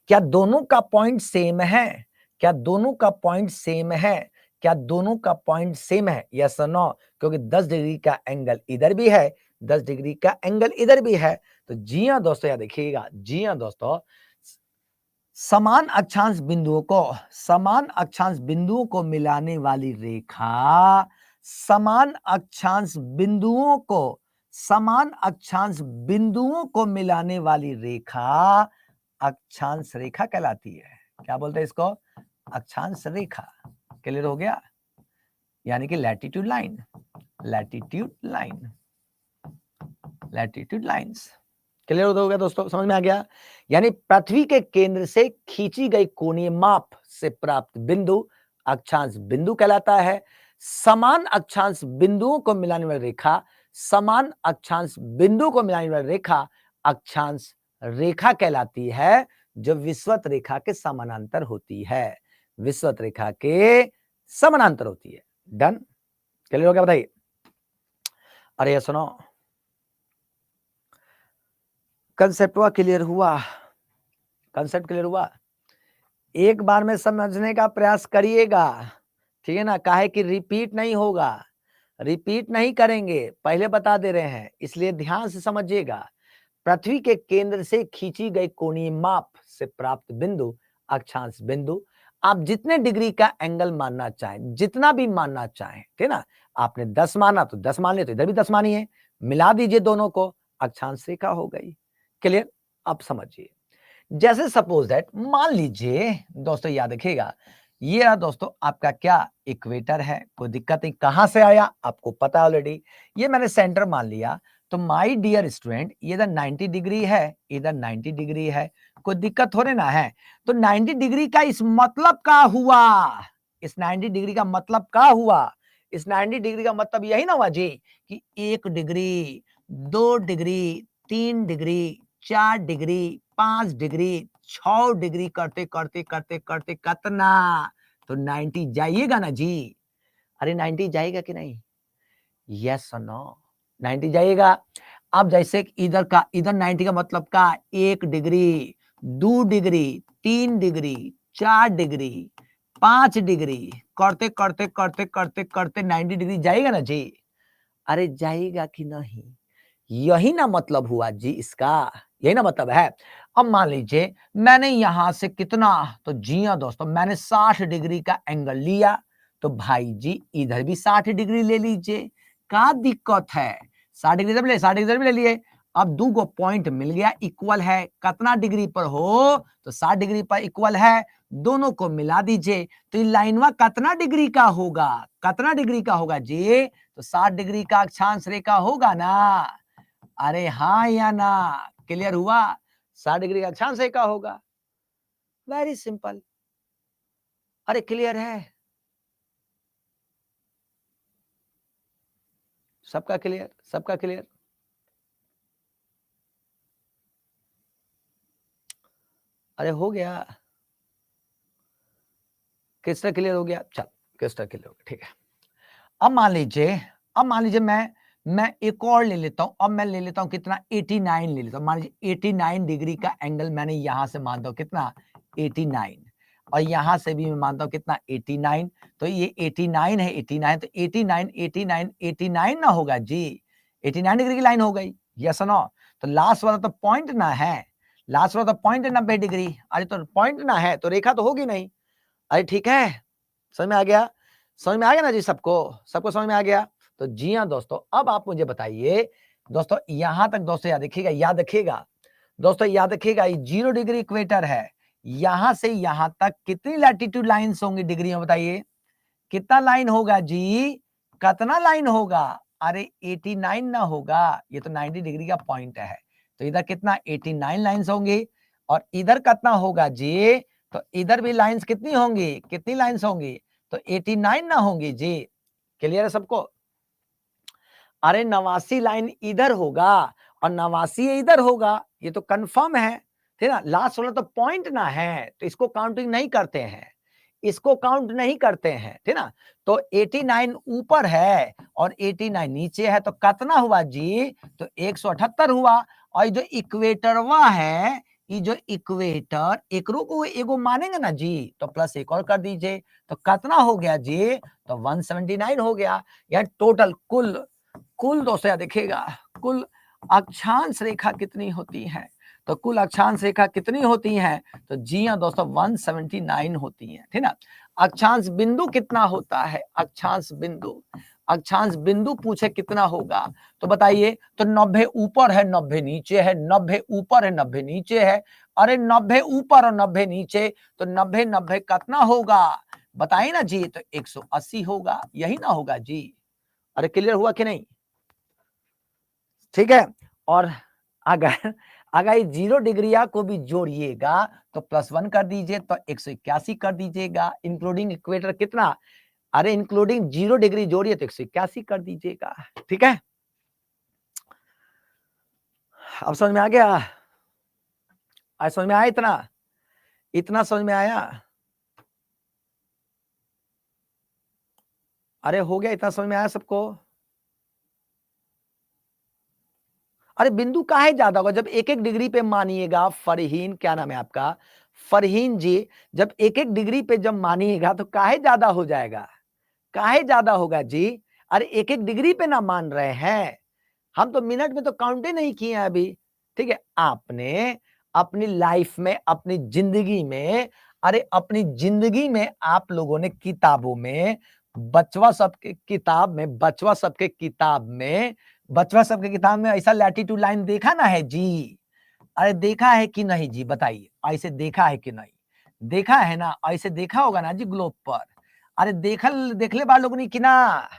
क्या दोनों का पॉइंट सेम है, क्या दोनों का पॉइंट सेम है, क्या दोनों का पॉइंट सेम है, यस और नो, क्योंकि 10 डिग्री का एंगल इधर भी है, 10 डिग्री का एंगल इधर भी है, तो जी हाँ दोस्तों, याद देखिएगा, जी हाँ दोस्तों, समान अक्षांश बिंदुओं को, समान अक्षांश बिंदुओं को मिलाने वाली रेखा, समान अक्षांश बिंदुओं को, समान अक्षांश बिंदुओं को मिलाने वाली रेखा अक्षांश रेखा कहलाती है, क्या बोलते हैं इसको, अक्षांश रेखा, क्लियर हो गया, यानी कि latitude line, latitude line, latitude lines, clear हो गया दोस्तों, समझ में आ गया। यानी पृथ्वी के केंद्र से खींची गई कोणीय माप से प्राप्त बिंदु अक्षांश बिंदु कहलाता है, समान अक्षांश बिंदुओं को मिलाने वाली रेखा, समान अक्षांश बिंदु को मिलाने वाली रेखा अक्षांश रेखा कहलाती है, जो विषुवत रेखा के समानांतर होती है, विषुवत रेखा के समानांतर होती है, डन, क्लियर हो गया, बताइए। अरे ये सुनो, कंसेप्ट हुआ क्लियर हुआ, कंसेप्ट क्लियर हुआ, एक बार में समझने का प्रयास करिएगा, ठीक है ना, काहे कि रिपीट नहीं होगा, रिपीट नहीं करेंगे, पहले बता दे रहे हैं, इसलिए ध्यान से समझिएगा। पृथ्वी के केंद्र से खींची गई कोणीय माप से प्राप्त बिंदु अक्षांश बिंदु, आप जितने डिग्री का एंगल मानना चाहें, जितना भी मानना चाहें, ठीक है ना, आपने 10 माना तो 10 मान लिया, तो इधर भी 10 मानिए, मिला दीजिए दोनों को, अक्षांश रेखा हो गई, क्लियर। अब समझिए, जैसे सपोज दैट, मान लीजिए दोस्तों, याद रखिएगा, ये रहा दोस्तों आपका क्या इक्वेटर है, कोई दिक्कत नहीं। कहां से आया आपको पता है ऑलरेडी, ये मैंने सेंटर मान लिया। तो माय डियर स्टूडेंट, ये इधर 90 डिग्री है, इधर 90 डिग्री है, कोई दिक्कत थोड़े ना है। तो 90 डिग्री का इस मतलब का हुआ, इस 90 डिग्री का मतलब का हुआ, इस 90 डिग्री का मतलब यही ना हुआ जी कि 1 degree, 2 degree, 3 degree, 4 degree, 5 degree, 6 degree करते करते करते करते कितना, तो 90 जाइएगा ना जी। अरे 90 जाएगा कि नहीं, यस और नो, 90 जाइएगा। अब जैसे इधर का, इधर 90 का मतलब का 1 degree, 2 degree, 3 degree, 4 degree, 5 degree करते करते करते करते करते 90 डिग्री जाएगा ना जी। अरे जाएगा कि नहीं, यही ना मतलब हुआ जी इसका, यही ना मतलब है। अब मान लीजिए मैंने यहां से कितना, तो जी हाँ दोस्तों, मैंने 60 डिग्री का एंगल लिया, तो भाई जी इधर भी 60 डिग्री ले लीजिए, क्या दिक्कत है। 60 डिग्री इधर ले, 60 डिग्री इधर भी ले लिए। अब दो गो पॉइंट मिल गया, इक्वल है, कितना डिग्री पर हो, तो 60 डिग्री पर इक्वल है, दोनों को मिला दीजिए। तो ये लाइनवा कितना डिग्री का होगा, कितना डिग्री का होगा जी, तो 60 डिग्री का अक्षांश रेखा होगा ना। अरे हाँ या ना, क्लियर हुआ, 60 डिग्री का अक्षांश रेखा होगा, वेरी सिंपल। अरे क्लियर है, सबका क्लियर, सबका क्लियर। अरे हो गया, क्रिस्टल क्लियर हो गया, चल क्रिस्टल क्लियर हो गया, ठीक है। अब मान लीजिए, अब मान लीजिए मैं एक और ले लेता हूं। अब मैं ले लेता हूं कितना, 89 ले लेता हूं। मान लीजिए 89 डिग्री का एंगल मैंने यहां से मानता हूं कितना, 89, और यहां से भी मैं मानता हूं कितना, 89। तो ये 89 है, 89, तो 89 89 89 ना होगा जी, 89 डिग्री की लाइन हो गई, यस नो। तो लास्ट वाला तो पॉइंट ना है, लास्ट वाला तो पॉइंट 90 डिग्री। अरे तो पॉइंट ना है तो रेखा तो होगी नहीं। अरे ठीक है, समझ में आ गया, समझ में आ गया ना जी, सबको, सबको समझ में आ गया। तो जी हाँ दोस्तों, अब आप मुझे बताइए दोस्तों, यहां तक दोस्तों याद रखिएगा, याद रखिएगा दोस्तों, याद रखिएगा, ये 0 डिग्री इक्वेटर है, यहां से यहां तक कितनी लैटिट्यूड लाइंस होंगी डिग्री में, बताइए कितना लाइन होगा जी, कितना लाइन होगा। अरे 89 ना होगा, ये तो 90 डिग्री का पॉइंट है, तो इधर कितना 89 लाइंस होंगी, और इधर कितना होगा जी, तो इधर भी लाइंस कितनी होंगी, कितनी लाइंस होंगी, तो 89 ना होंगी जी। क्लियर है सबको। अरे 89 लाइन इधर होगा और 89 इधर होगा, ये तो कंफर्म है, ठीक ना। लास्ट वाला तो पॉइंट ना है, तो इसको काउंटिंग नहीं करते हैं, इसको काउंट नहीं करते हैं, ठीक ना। तो 89 ऊपर है और 89 नीचे है, तो कितना हुआ जी, तो 178 हुआ। और जो इक्वेटरवा है, ये जो इक्वेटर एकरो को एगो मानेंगे ना जी, तो प्लस एक और कर दीजिए, तो कितना हो गया जी, तो 179 हो गया। यार टोटल कुल, कुल दोस्तों याद देखिएगा, कुल अक्षांश रेखा कितनी होती है, तो कुल अक्षांश रेखा कितनी होती है, तो जी हाँ दोस्तों 179 होती है, ठीक ना। अक्षांश बिंदु कितना होता है, अक्षांश बिंदु, अक्षांश बिंदु पूछे कितना होगा, तो बताइए, तो 90 ऊपर है 90 नीचे है, 90 ऊपर है 90 नीचे है। अरे 90 ऊपर और 90 नीचे, तो 90 90 कितना होगा, बताइए ना जी, तो 180 होगा, यही ना होगा जी। अरे क्लियर हुआ कि नहीं, ठीक है। और अगर अगर 0 डिग्रिया को भी जोड़िएगा तो +1 कर दीजिए, तो 181 कर दीजिएगा, इंक्लूडिंग इक्वेटर कितना, अरे इंक्लूडिंग 0 डिग्री जोड़िए तो 181 कर दीजिएगा, ठीक है। अब समझ में आ गया, आज समझ में आया, इतना इतना समझ में आया, अरे हो गया, इतना समझ में आया सबको। अरे बिंदु काहे ज्यादा होगा, जब एक एक डिग्री पे मानिएगा, फरहीन क्या नाम है आपका, फरहीन जी, जब एक एक डिग्री पे जब मानिएगा तो काहे ज्यादा हो जाएगा, काहे ज्यादा होगा जी। अरे एक एक डिग्री पे ना मान रहे हैं हम, तो मिनट में तो काउंट ही नहीं किए हैं अभी, ठीक है। आपने अपनी लाइफ में, अपनी जिंदगी में, अरे अपनी जिंदगी में आप लोगों ने किताबों में, बचवा सबके किताब में, बचवा सबके किताब में, बचवा सबके किताब में ऐसा लैटिट्यूड लाइन देखा ना है जी, अरे देखा है कि नहीं जी, बताइए, ऐसे देखा है कि नहीं, देखा है ना, ऐसे देखा होगा ना जी ग्लोब पर। अरे देखले बार लोग नहीं कि ना,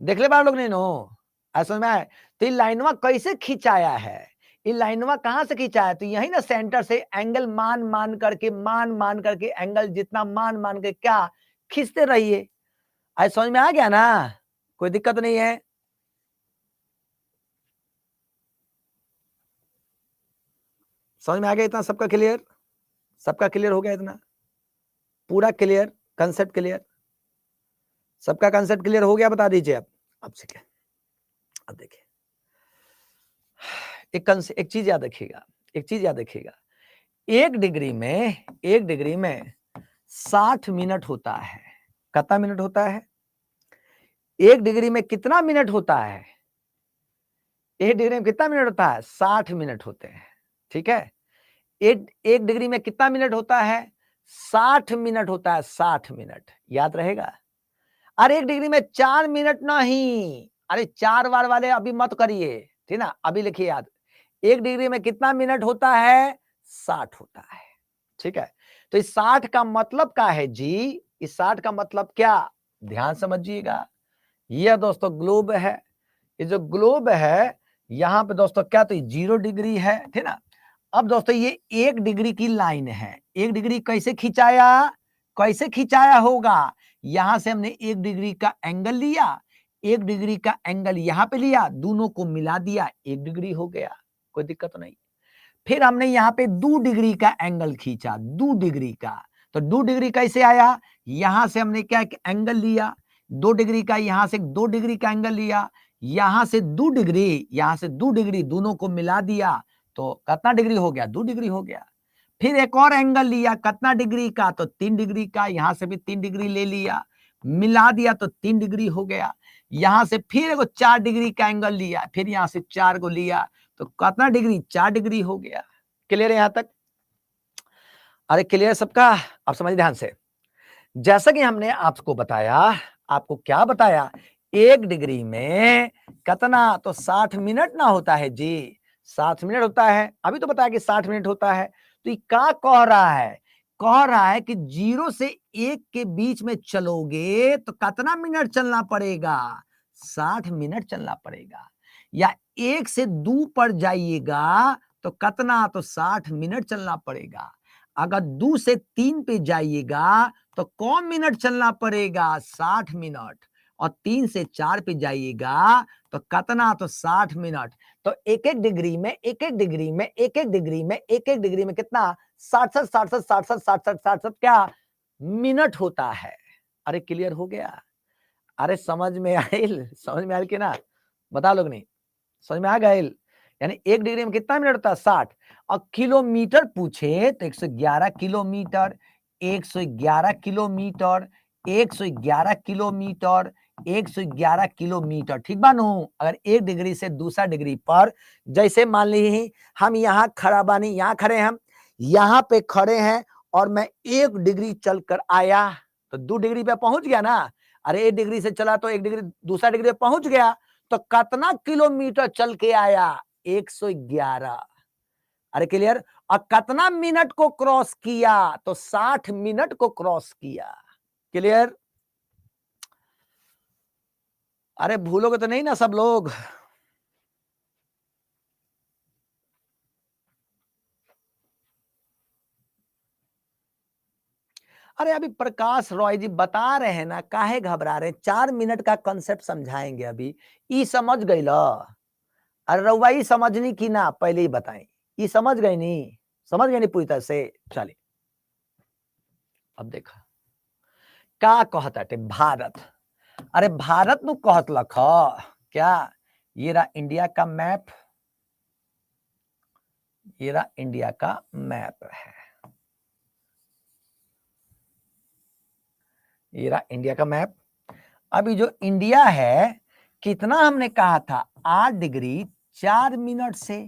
देखले बार लोग नहीं नो, ऐसा में तो ये लाइनवा कैसे खिंचाया है, ये लाइनवा कहां से खिंचाया, तो यही ना सेंटर से एंगल मान मान करके एंगल जितना मान के क्या खींचते रहिए। आज समझ में आ गया ना, कोई दिक्कत नहीं है। समझ में आ गया इतना, सबका क्लियर, सबका क्लियर हो गया इतना, पूरा क्लियर, कंसेप्ट क्लियर, सबका कंसेप्ट क्लियर हो गया, बता दीजिए आप। अब से क्या, अब देखिए एक चीज याद रखिएगा, एक चीज याद रखिएगा, एक डिग्री में 60 मिनट होता है। कितना मिनट होता है, एक डिग्री में कितना मिनट होता है, एक डिग्री में कितना मिनट होता है, 60 मिनट होते हैं। ठीक है, एक डिग्री में कितना मिनट होता है, 60 मिनट होता है, 60 मिनट, याद रहेगा। अरे एक डिग्री में 4 मिनट नहीं, अरे 4 बार वाले अभी मत करिए, ठीक ना, अभी लिखिए याद, एक डिग्री में कितना मिनट होता है, 60 होता है। ठीक है, तो इस 60 का मतलब क्या है जी, इस 60 का मतलब क्या, ध्यान समझिएगा। यह दोस्तों ग्लोब है, ये जो ग्लोब है यहां पे दोस्तों क्या, तो 0 डिग्री है, ठीक ना। अब दोस्तों ये 1 डिग्री की लाइन है, 1 डिग्री कैसे खिंचाया, कैसे खिंचाया होगा, यहां से हमने 1 डिग्री का एंगल लिया, 1 डिग्री का एंगल यहां पे लिया, दोनों को मिला दिया, 1 डिग्री हो गया, कोई दिक्कत नहीं। फिर हमने यहाँ पे 2 डिग्री का एंगल खींचा, 2 डिग्री का, तो 2 डिग्री कैसे आया, यहां से हमने क्या एंगल लिया, 2 डिग्री का, यहां से 2 डिग्री का एंगल लिया, यहां से 2 डिग्री, यहां से 2 डिग्री, दोनों को मिला दिया, तो कितना डिग्री हो गया, 2 डिग्री हो गया। फिर एक और एंगल लिया, कितना डिग्री का, तो 3 डिग्री का, यहां से भी 3 डिग्री ले लिया, मिला दिया, तो 3 डिग्री हो गया। यहां से फिर एक 4 डिग्री का एंगल लिया, फिर यहां से 4 को लिया, तो कितना डिग्री, 4 डिग्री हो गया। क्लियर है यहां तक, अरे क्लियर सबका, आप समझिए ध्यान से। जैसा कि हमने आपको बताया, आपको क्या बताया, 1 डिग्री में कितना, तो 60 मिनट ना होता है जी, 60 मिनट होता है, अभी तो बताया कि 60 मिनट होता है। तो ये क्या कह रहा है, कह रहा है कि 0 से 1 के बीच में चलोगे तो कितना मिनट चलना पड़ेगा, 60 मिनट चलना पड़ेगा। या 1 से 2 पर जाइएगा तो कितना, तो 60 मिनट चलना पड़ेगा। अगर 2 से 3 पे जाइएगा तो कौन मिनट चलना पड़ेगा, 60 मिनट। और 3 से 4 पे जाइएगा तो कितना, तो 60 मिनट। तो एक एक डिग्री में, एक एक डिग्री में, एक एक डिग्री में, एक एक डिग्री में कितना, 67 क्या मिनट होता है। अरे क्लियर हो गया, अरे समझ में आयल, समझ में आयल कि ना, बता लोग नहीं, समझ में आ गया। यानी 1 डिग्री में कितना मिनट होता है, 60। और किलोमीटर पूछे तो 111 किलोमीटर, 111 किलोमीटर, 111 किलोमीटर, 111 किलोमीटर, ठीक बानो। अगर 1 डिग्री से दूसरा डिग्री पर, जैसे मान लीजिए हम यहाँ खड़ा बानी, यहाँ खड़े हैं हम, यहाँ पे खड़े हैं और मैं 1 डिग्री चलकर आया तो 2 डिग्री पे पहुंच गया ना। अरे 1 डिग्री से चला तो 1 डिग्री दूसरा डिग्री पे पहुंच गया, तो कितना किलोमीटर चल के आया, 111। अरे क्लियर, और कितना मिनट को क्रॉस किया, तो 60 मिनट को क्रॉस किया। क्लियर, अरे भूलोगे तो नहीं ना सब लोग। अरे अभी प्रकाश रॉय जी बता रहे हैं ना, काहे घबरा रहे हैं, 4 मिनट का कंसेप्ट समझाएंगे अभी। ई समझ गई लो, अरे रउआ ई समझनी की ना, पहले ही बताएं, ई समझ गई नहीं, समझ गई नहीं पूरी तरह से। चलिए अब देखा क्या कहता है भारत, अरे भारत नु कहत लख क्या, ये रहा इंडिया का मैप, ये रहा इंडिया का मैप है, ये रहा इंडिया का मैप। अभी जो इंडिया है, कितना हमने कहा था, 8 डिग्री 4 मिनट से,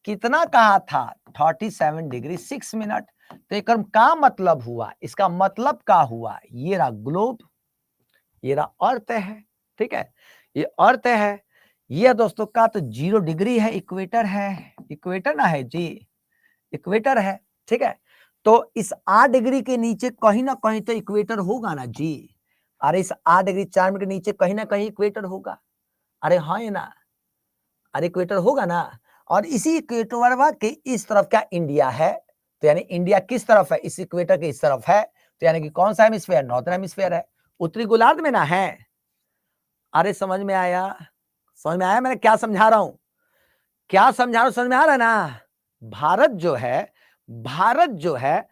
कितना कहा था, 37 डिग्री 6 मिनट। तो एक का मतलब हुआ, इसका मतलब क्या हुआ, ये रहा ग्लोब, ये रहा अर्थ है, ठीक है, ये अर्थ है। ये दोस्तों का तो 0 डिग्री है, इक्वेटर है, इक्वेटर ना है जी, इक्वेटर है, ठीक है। तो इस 8 डिग्री के नीचे कहीं ना कहीं तो इक्वेटर होगा ना जी। अरे इस 8 डिग्री 4 मिनट के नीचे कहीं ना कहीं इक्वेटर होगा। अरे हाँ या ना, अरे इक्वेटर होगा ना। और इसी इक्वेटर के इस तरफ क्या इंडिया है, तो यानी इंडिया किस तरफ है, इस इक्वेटर के इस तरफ है, तो यानी कि कौन सा हेमिस्फीयर, नॉर्दर्न हेमिस्फीयर है, उत्तरी गोलार्ध में ना है। अरे समझ में आया, समझ में आया मैंने क्या समझा रहा हूं, क्या समझा रहा हूं, समझ में आ रहा है ना। भारत जो है, भारत जो है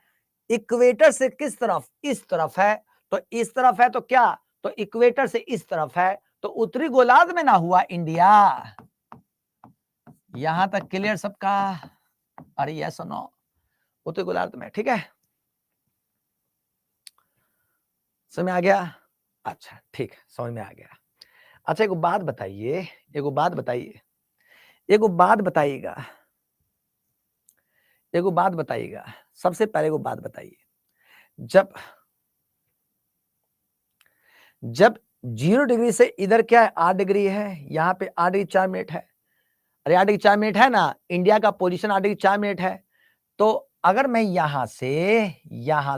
इक्वेटर से किस तरफ, इस तरफ है, तो इस तरफ है तो क्या, तो इक्वेटर से इस तरफ है, तो उत्तरी गोलार्ध में ना हुआ इंडिया। यहां तक क्लियर सबका? अरे यस और नो, उत्तरी गोलार्ध में, ठीक है, समझ में आ गया? अच्छा ठीक है, समझ में आ गया। अच्छा एक बात बताइए, एक बात बताइए, एक बात बताइएगा, एक बात बताइएगा, सबसे पहले वो बात बताइए, जब जब 0 डिग्री से इधर क्या है 8 डिग्री है, यहाँ पे 8 डिग्री 4 मिनट है, अरे 8 डिग्री 4 मिनट है ना, इंडिया का पोजीशन 8 डिग्री 4 मिनट है, तो अगर मैं यहां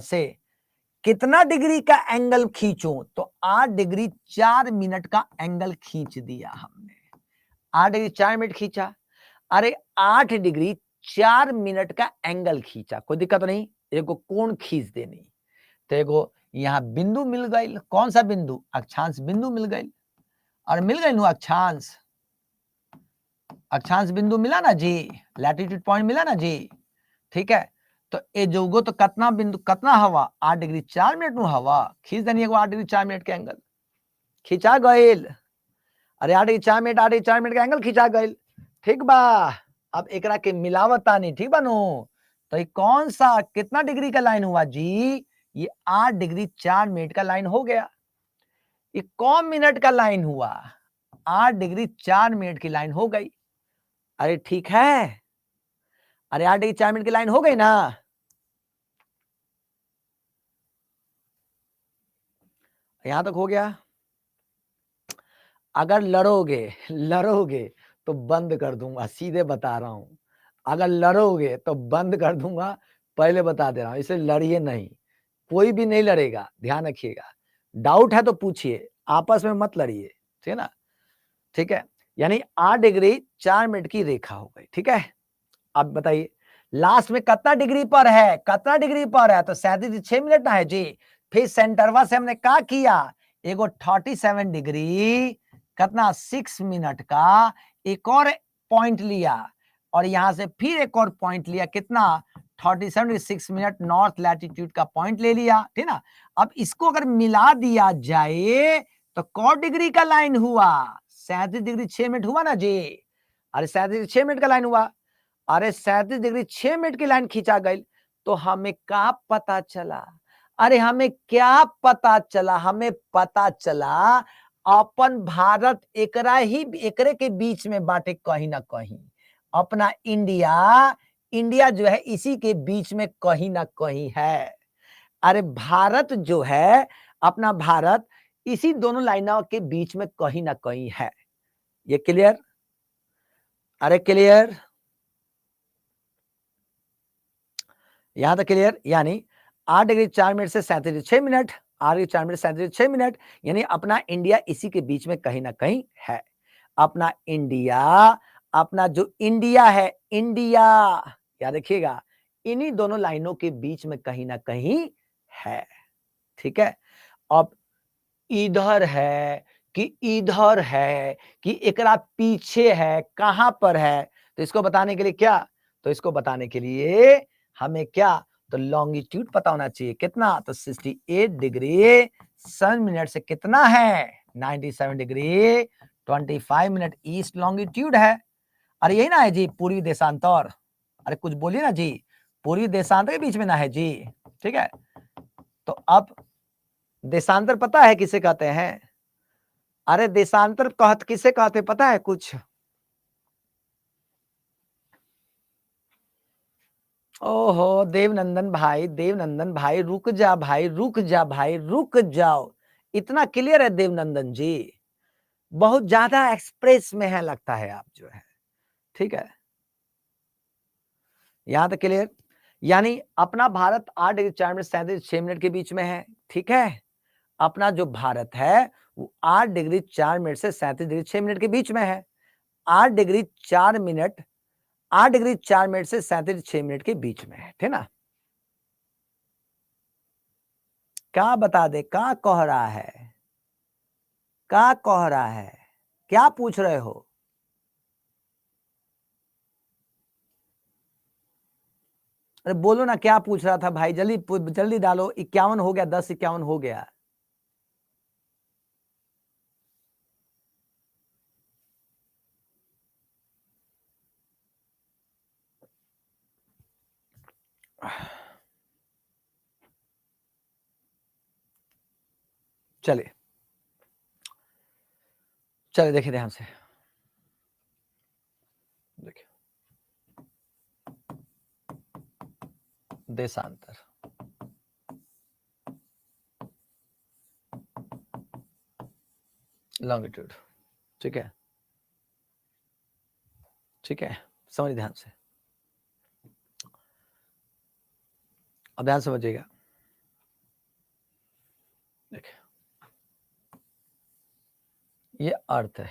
से कितना डिग्री का एंगल खींचूं, तो 8 डिग्री 4 मिनट का एंगल खींच दिया हमने, 8 डिग्री 4 मिनट खींचा, अरे 8 डिग्री 4 मिनट का एंगल खींचा, कोई दिक्कत नहीं, एगो कोण खींच देनी, तो एगो यहाँ बिंदु मिल गई, कौन सा बिंदु, अक्षांश बिंदु मिल गई, और मिल गई नु अक्षांश, अक्षांश बिंदु मिला ना जी, लैटिट्यूड पॉइंट मिला ना जी, ठीक है, तो ए जोगो तो कितना बिंदु, कितना हवा, 8 डिग्री 4 मिनट नु हवा खींच देनी, 8 डिग्री 4 मिनट के एंगल खींचा गईल, अरे 8 डिग्री 4 मिनट, 8 डिग्री 4 मिनट का एंगल खींचा गईल, ठीक बा। अब एकरा के मिलावत तानी, ठीक बा नु, तो ये कौन सा कितना डिग्री का लाइन हुआ जी, ये 8 डिग्री 4 मिनट का लाइन हो गया, ये कौन मिनट का लाइन हुआ, 8 डिग्री 4 मिनट की लाइन हो गई, अरे ठीक है, अरे 8 डिग्री 4 मिनट की लाइन हो गई ना। यहां तक हो गया, अगर लड़ोगे लड़ोगे तो बंद कर दूंगा, सीधे बता रहा हूं, अगर लड़ोगे तो बंद कर दूंगा, पहले बता दे रहा हूं, इसे लड़िए नहीं, कोई भी नहीं लड़ेगा, ध्यान रखिएगा, डाउट है तो पूछिए, आपस में मत लड़िए, ठीक है ना, ठीक है, यानी 8 डिग्री 4 मिनट की रेखा हो गई, ठीक है। अब बताइए लास्ट में कितना डिग्री पर है, कितना डिग्री पर है, तो 6 मिनट ना है जी, फिर सेंटरवा से हमने क्या किया, एगो 37 डिग्री कितना 6 मिनट का एक और पॉइंट लिया, और यहां से फिर एक और पॉइंट लिया, कितना 37 मिनट नॉर्थ लैटिट्यूड का पॉइंट ले लिया, ठीक ना। अब इसको अगर मिला दिया जाए तो कौ डिग्री का लाइन हुआ, 37 डिग्री 6 मिनट हुआ ना जी, अरे 37 डिग्री 6 मिनट का लाइन हुआ, अरे 37 डिग्री 6 मिनट की लाइन खींचा गई, तो हमें क्या पता चला, अरे हमें क्या पता चला, हमें पता चला अपन भारत एकरा ही एकरे के बीच में बाटे कहीं ना कहीं, अपना इंडिया, इंडिया जो है इसी के बीच में कहीं ना कहीं है, अरे भारत जो है अपना भारत इसी दोनों लाइनों के बीच में कहीं ना कहीं है, ये क्लियर, अरे क्लियर, यहां तक क्लियर, यानी 8 डिग्री 4 मिनट से 37 degree 6 minute, 8 degree 4 minute 37 degree 6 minute, यानी अपना इंडिया इसी के बीच में कहीं ना कहीं है, अपना इंडिया, अपना जो इंडिया है, इंडिया याद रखिएगा इन्हीं दोनों लाइनों के बीच में कहीं ना कहीं है, ठीक है। अब इधर है कि इधर है कि एकरा पीछे है, कहां पर है, तो इसको बताने के लिए क्या, तो इसको बताने के लिए हमें क्या, तो लॉन्गिट्यूड पता होना चाहिए, कितना, तो 68 डिग्री 7 मिनट से कितना है 97 डिग्री 25 मिनट ईस्ट लॉन्गिट्यूड है, अरे यही ना है जी पूर्वी देशांतर, अरे कुछ बोलिए ना जी, पूर्वी देशांतर के बीच में ना है जी, ठीक है। तो अब देशांतर पता है किसे कहते हैं, अरे देशांतर कहत किसे कहते पता है कुछ, ओहो देवनंदन भाई, देवनंदन भाई रुक जा भाई, रुक जा भाई, रुक जाओ, इतना क्लियर है देवनंदन जी, बहुत ज्यादा एक्सप्रेस में है लगता है आप जो है, ठीक है, यहां तक क्लियर, यानी अपना भारत 8 डिग्री 4 मिनट 37 मिनट के बीच में है, ठीक है। अपना जो भारत है वो 8 डिग्री 4 मिनट से 37 डिग्री 6 मिनट के बीच में है। 8 डिग्री 4 मिनट 8 डिग्री 4 मिनट से 37 6 मिनट के बीच में है, ठीक ना। क्या बता दे, क्या कह रहा है, क्या कह रहा है, क्या पूछ रहे हो? अरे बोलो ना, क्या पूछ रहा था भाई, जल्दी जल्दी डालो। 51 हो गया, 10:51 हो गया। चलिए चलिए देखिए ध्यान से, देखिए देशांतर, लॉन्गिट्यूड, ठीक है, ठीक है, समझिए ध्यान से, अब ध्यान समझिएगा। देखिए ये अर्थ है,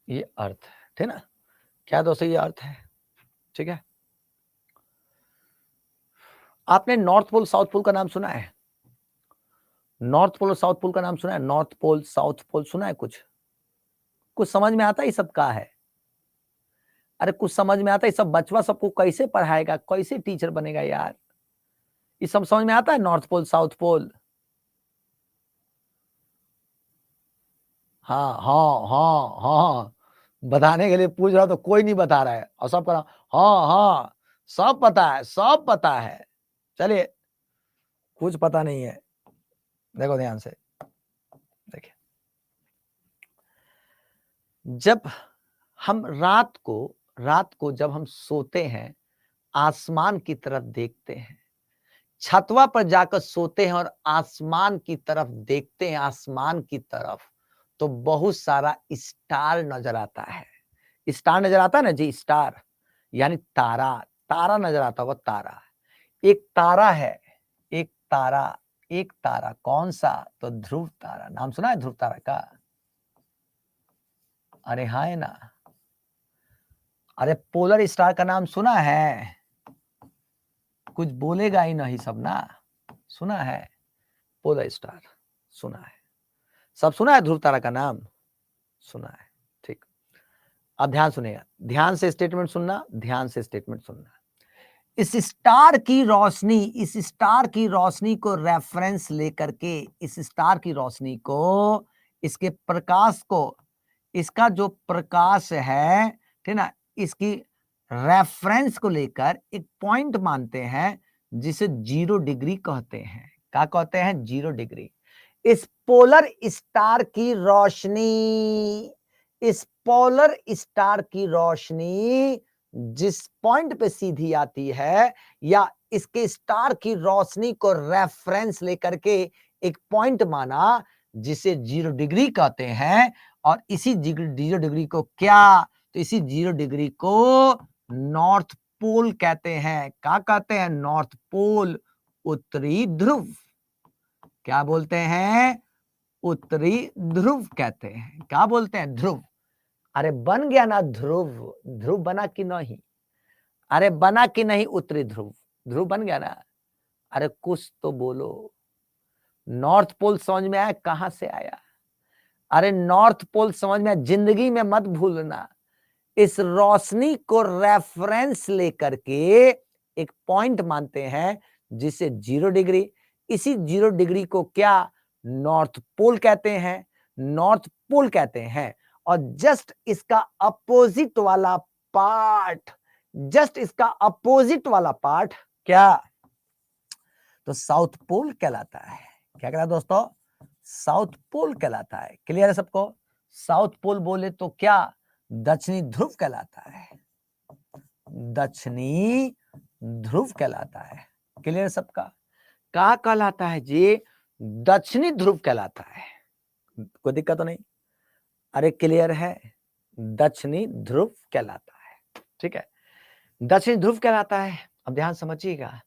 ये अर्थ है, ठीक ना। क्या दोस्तों, ये अर्थ है, ठीक है। आपने नॉर्थ पोल साउथ पोल का नाम सुना है? नॉर्थ पोल और साउथ पोल का नाम सुना है? नॉर्थ पोल साउथ पोल सुना है? कुछ कुछ समझ में आता है ये सब का है? अरे कुछ समझ में आता है? ये सब बचवा सबको कैसे पढ़ाएगा, कैसे टीचर बनेगा यार? ये सब समझ में आता है? North pole south pole? हाँ हाँ हाँ हाँ, बताने के लिए पूछ रहा तो कोई नहीं बता रहा है, और सब कह हाँ हाँ सब पता है, सब पता है। चलिए, कुछ पता नहीं है, देखो ध्यान से, देखिए जब हम रात को जब हम सोते हैं, आसमान की तरफ देखते हैं, छतवा पर जाकर सोते हैं और आसमान की तरफ देखते हैं, आसमान की तरफ, तो बहुत सारा स्टार नजर आता है। स्टार नजर आता है ना जी, स्टार यानी तारा, तारा नजर आता होगा, तारा। एक तारा है, एक तारा, एक तारा, कौन सा? तो ध्रुव तारा। नाम सुना है ध्रुव तारा का? अरे हाँ है ना। अरे पोलर स्टार का नाम सुना है? कुछ बोलेगा ही नहीं सब ना। सुना है पोलर स्टार, सुना है, सब सुना है ध्रुव तारा का नाम, सुना है, ठीक। अब ध्यान सुनिएगा, ध्यान से स्टेटमेंट सुनना, ध्यान से स्टेटमेंट सुनना। इस स्टार की रोशनी, इस स्टार की रोशनी को रेफरेंस लेकर के, इस स्टार की रोशनी को, इसके प्रकाश को, इसका जो प्रकाश है, ठीक ना, इसकी रेफरेंस को लेकर एक पॉइंट मानते हैं जिसे 0 डिग्री कहते हैं। क्या कहते हैं? 0 डिग्री। इस पोलर स्टार की रोशनी, इस पोलर स्टार की रोशनी जिस पॉइंट पे सीधी आती है, या इसके स्टार की रोशनी को रेफरेंस लेकर के एक पॉइंट माना जिसे 0 डिग्री कहते हैं, और इसी 0 डिग्री को क्या? तो इसी 0 डिग्री को नॉर्थ पोल कहते हैं। क्या कहते हैं? नॉर्थ पोल, उत्तरी ध्रुव। क्या बोलते हैं? उत्तरी ध्रुव कहते हैं। क्या बोलते हैं? ध्रुव। अरे बन गया ना ध्रुव, ध्रुव बना कि नहीं? अरे बना कि नहीं उत्तरी ध्रुव? ध्रुव बन गया ना। अरे कुछ तो बोलो। नॉर्थ पोल समझ में आया? कहां से आया? अरे नॉर्थ पोल समझ में आया, जिंदगी में मत भूलना। इस रोशनी को रेफरेंस लेकर के एक पॉइंट मानते हैं जिसे 0 डिग्री, इसी 0 डिग्री को क्या? नॉर्थ पोल कहते हैं, नॉर्थ पोल कहते हैं। और जस्ट इसका अपोजिट वाला पार्ट, जस्ट इसका अपोजिट वाला पार्ट क्या? तो साउथ पोल कहलाता है। क्या कहलाता है दोस्तों? साउथ पोल कहलाता है। क्लियर है सबको? साउथ पोल बोले तो क्या? दक्षिणी ध्रुव कहलाता है, दक्षिणी ध्रुव कहलाता है। क्लियर सबका? क्या कहलाता है जी? दक्षिणी ध्रुव कहलाता है। कोई दिक्कत तो नहीं? अरे क्लियर है? दक्षिणी ध्रुव कहलाता है। ठीक है, दक्षिणी ध्रुव कहलाता है। अब ध्यान समझिएगा,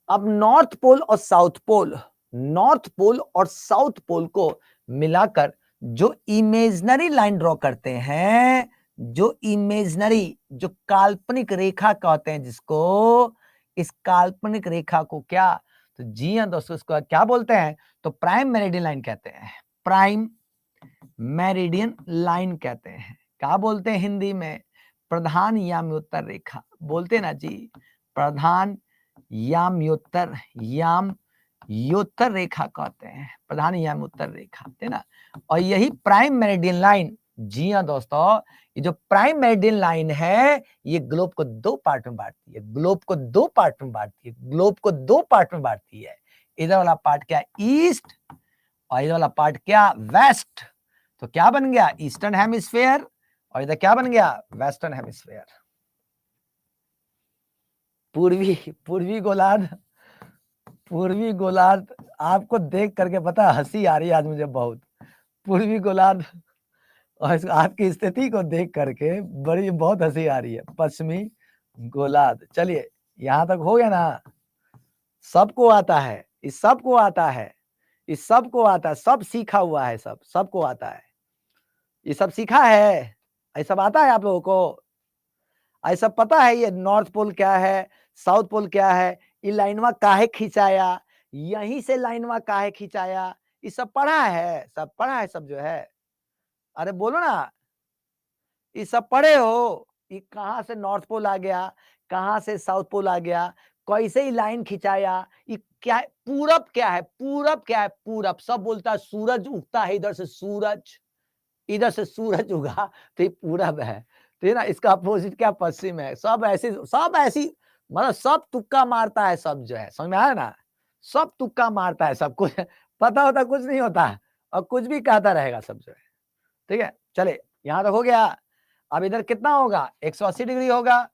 अब नॉर्थ पोल और साउथ पोल, नॉर्थ पोल और साउथ पोल को मिलाकर जो इमेजिनरी लाइन ड्रॉ करते हैं, जो इमेजिनरी, जो काल्पनिक रेखा कहते हैं, जिसको, इस काल्पनिक रेखा को क्या, तो जी हाँ दोस्तों, इसको क्या बोलते हैं, तो प्राइम मेरिडियन लाइन कहते हैं। प्राइम मेरिडियन लाइन कहते हैं। क्या बोलते हैं हिंदी में, प्रधान याम्योत्तर रेखा बोलते ना जी, प्रधान याम्योत्तर, याम्योत्तर रेखा कहते हैं, प्रधान याम्योत्तर रेखा है ना। और यही प्राइम मेरिडियन लाइन, जी हाँ दोस्तों, ये जो प्राइम मेरिडियन लाइन है, ये ग्लोब को दो पार्ट में बांटती है, ग्लोब को दो पार्ट में बांटती है, ग्लोब को दो पार्ट में बांटती है। इधर वाला पार्ट क्या, ईस्ट, और इधर वाला पार्ट क्या, वेस्ट। तो क्या बन गया, ईस्टर्न हेमिस्फेयर, और इधर क्या बन गया, वेस्टर्न हेमिस्फेयर। पूर्वी गोलार्ध, पूर्वी गोलार्ध, आपको देख करके पता हंसी आ रही है आज मुझे बहुत। पूर्वी गोलार्ध और आपकी स्थिति को देख करके बड़ी बहुत हंसी आ रही है। पश्चिमी गोलार्ध, चलिए यहां तक हो गया ना, सबको आता है, इस सबको आता है, इस सबको आता है, सब सीखा हुआ है, सबको आता है, ये सब सीखा है, ये सब आता है आप लोगों को, ये सब पता है, ये नॉर्थ पोल क्या है, साउथ पोल क्या है, ये लाइनवा काहे खिंचाया, यहीं से लाइनवा काहे खिंचाया, ये सब पढ़ा है, सब पढ़ा है, सब जो है, अरे बोलो ना, ये सब पढ़े हो, ये कहां से नॉर्थ पोल आ गया, कहां से साउथ पोल आ गया, कैसे ही लाइन खिंचाया, ये क्या है, पूरब क्या है, पूरब क्या है, पूरब, सब बोलता है सूरज उगता है इधर से, सूरज, इधर से सूरज उगा तो ये पूरब है, तो ये ना इसका अपोजिट क्या, पश्चिम है। सब ऐसी मतलब सब तुक्का मारता है, सब जो है, समझ में आया ना, सब तुक्का मारता है, सब कुछ पता होता कुछ नहीं होता, और कुछ भी कहता रहेगा सब जो है। ठीक है, चले यहां तक हो गया। अब इधर कितना होगा, 180 डिग्री होगा,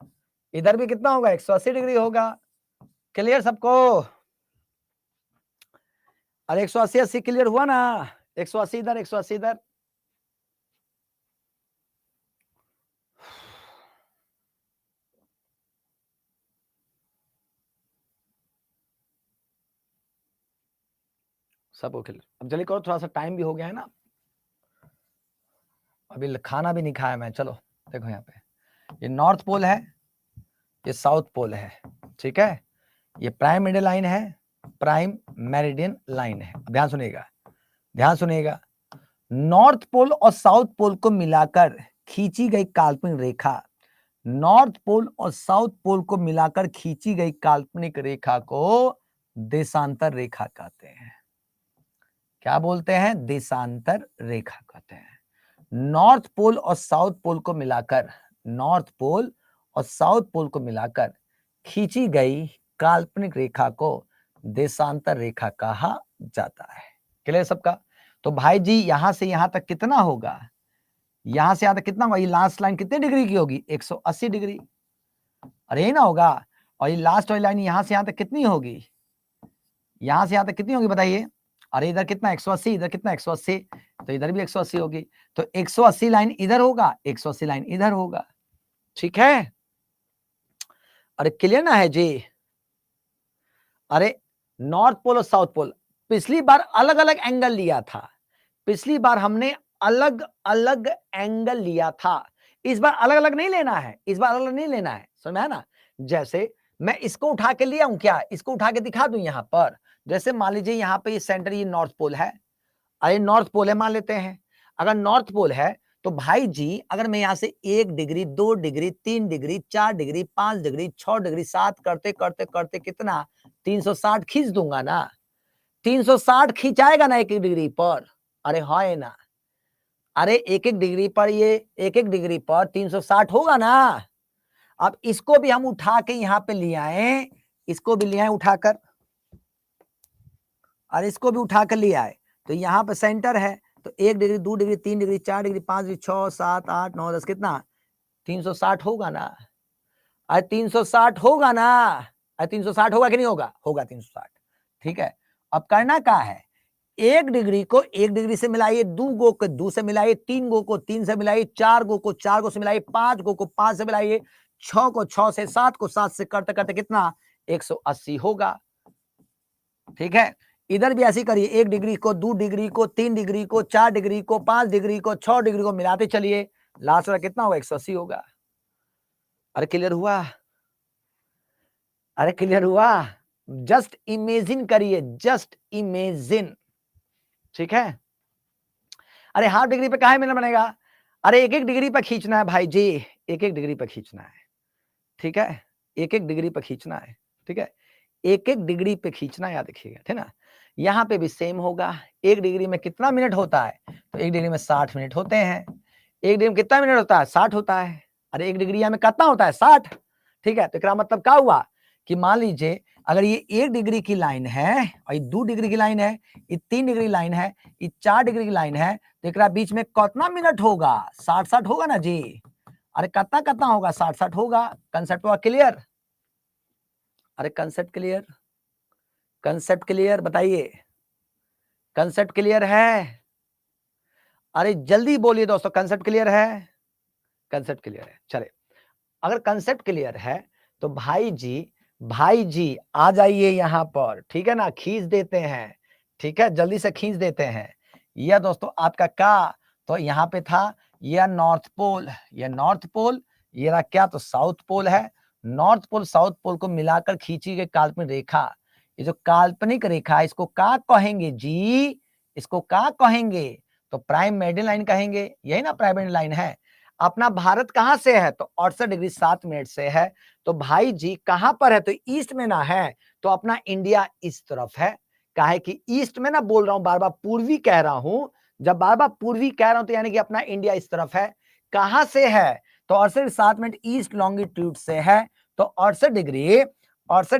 इधर भी कितना होगा, 180 डिग्री होगा। क्लियर सबको, अरे 180 80 क्लियर हुआ ना, 180 इधर, 180 इधर, सबको क्लियर। अब जल्दी करो, थोड़ा सा टाइम भी हो गया है ना, अभी खाना भी नहीं खाया मैं। चलो देखो यहाँ पे, ये नॉर्थ पोल है, ये साउथ पोल है, ठीक है, ये प्राइम मेरिडियन लाइन है, प्राइम मेरिडियन लाइन है। ध्यान सुनिएगा, ध्यान सुनिएगा, नॉर्थ पोल और साउथ पोल को मिलाकर खींची गई काल्पनिक रेखा, नॉर्थ पोल और साउथ पोल को मिलाकर खींची गई काल्पनिक रेखा को देशांतर रेखा कहते हैं। क्या बोलते हैं, देशांतर रेखा कहते हैं। नॉर्थ पोल और साउथ पोल को मिलाकर, नॉर्थ पोल और साउथ पोल को मिलाकर खींची गई काल्पनिक रेखा को देशांतर रेखा कहा जाता है। क्लियर सबका। तो भाई जी यहां से यहां तक कितना होगा, यहां से यहां तक कितना होगा, ये लास्ट लाइन कितने डिग्री की होगी, 180 डिग्री, अरे यही ना होगा। और ये लास्ट वाली लाइन यहां से यहां तक कितनी होगी, यहां से यहां तक कितनी होगी बताइए, अरे इधर कितना 180, इधर कितना 180, तो इधर भी 180 होगी, तो 180 लाइन इधर होगा, 180 लाइन इधर होगा। ठीक है, अरे क्लियर ना है जी। अरे नॉर्थ पोल और साउथ पोल पिछली बार अलग अलग एंगल लिया था, पिछली बार हमने अलग अलग एंगल लिया था, इस बार अलग अलग नहीं लेना है, इस बार अलग नहीं लेना है, समझ में आया ना। जैसे मैं इसको उठा के लिया हूं, क्या इसको उठा के दिखा दूं यहां पर, जैसे मान लीजिए यहां पे ये सेंटर, ये नॉर्थ पोल है, अरे नॉर्थ पोल है मान लेते हैं, अगर नॉर्थ पोल है तो भाई जी अगर मैं यहां से 1 degree 2 degree 3 degree 4 degree 5 degree 6 degree 7 करते करते करते कितना 360 खींच दूंगा ना, 360 खींचाएगा ना एक एक डिग्री पर, अरे है ना, अरे एक एक डिग्री पर, ये एक एक डिग्री पर 360 होगा ना। अब इसको भी हम उठा के यहां पे ले आए, इसको भी ले आए उठाकर, और इसको भी उठाकर ले आए, तो यहां पे सेंटर है, तो 1 degree 2 degree 3 degree 4 degree 5 degree 6 7 8 9 10 कितना 360 होगा ना, अरे 360 होगा ना, अरे 360 होगा कि नहीं होगा, होगा 360। ठीक है, अब करना क्या है, एक डिग्री को एक डिग्री से मिलाइए, 2 गो को 2 से मिलाइए, 3 गो को 3 से मिलाइए, 4 गो को 4 गो से मिलाइए, 5 गो को 5 से मिलाइए, 6 को 6 से, 7 को 7 से करते करते कितना 180 होगा। ठीक है, इधर भी ऐसे करिए, 1 डिग्री को 2 डिग्री को 3 डिग्री को 4 डिग्री को 5 डिग्री को 6 डिग्री को मिलाते चलिए, लास्ट वाला कितना होगा 180 होगा। अरे क्लियर हुआ? अरे क्लियर हुआ? जस्ट इमेजिन करिए, जस्ट इमेजिन। ठीक है, अरे हाफ डिग्री पे कहाँ मिनट बनेगा? अरे 1-1 डिग्री पे खींचना है भाई जी, 1-1 डिग्री पे खींचना है। ठीक है, 1-1 डिग्री पे खींचना है। ठीक है, 1-1 डिग्री पे खींचना, याद रखिएगा, ठीक ना। यहाँ पे भी सेम होगा, 1 डिग्री में कितना मिनट होता है? तो 1 डिग्री में 60 मिनट होते हैं। 1 डिग्री में कितना मिनट होता है? 60 होता है। अरे 1 डिग्री में कितना होता है? 60। ठीक है, तो इसका मतलब क्या हुआ कि मान लीजिए अगर ये 1 डिग्री की लाइन है और ये 2 डिग्री की लाइन है, ये 3 डिग्री लाइन है, ये 4 डिग्री की लाइन है, तो एकरा बीच में कितना मिनट होगा? 60-60 होगा ना जी। अरे कितना कितना होगा? 60-60 होगा। कंसेप्ट हुआ क्लियर? अरे कंसेप्ट क्लियर? कंसेप्ट क्लियर बताइए, कंसेप्ट क्लियर है? अरे जल्दी बोलिए दोस्तों, कंसेप्ट क्लियर है? कंसेप्ट क्लियर है। चले, अगर कंसेप्ट क्लियर है तो भाई जी आ जाइए यहां पर। ठीक है ना, खींच देते हैं। ठीक है, जल्दी से खींच देते हैं। यह दोस्तों आपका का, तो यहाँ पे था यह नॉर्थ पोल, यह नॉर्थ पोल, ये रहा क्या? तो साउथ पोल है। नॉर्थ पोल साउथ पोल को मिलाकर खींची गई काल्पनिक रेखा, ये जो काल्पनिक रेखा है इसको क्या कहेंगे जी? इसको क्या कहेंगे? तो प्राइम मेरिडियन लाइन कहेंगे। यही ना प्राइम मेरिडियन लाइन है। अपना भारत कहां से है? तो 68 डिग्री 7 मिनट से है। तो भाई जी कहां पर है? तो ईस्ट में ना है, तो अपना इंडिया इस तरफ है। काहे कि ईस्ट में ना बोल रहा हूं, बार बार पूर्वी कह रहा हूं। जब बार बार पूर्वी कह रहा हूं तो यानी कि अपना इंडिया इस तरफ है। कहां से है? तो 68.7 ईस्ट लॉन्गिट्यूड से है। तो 68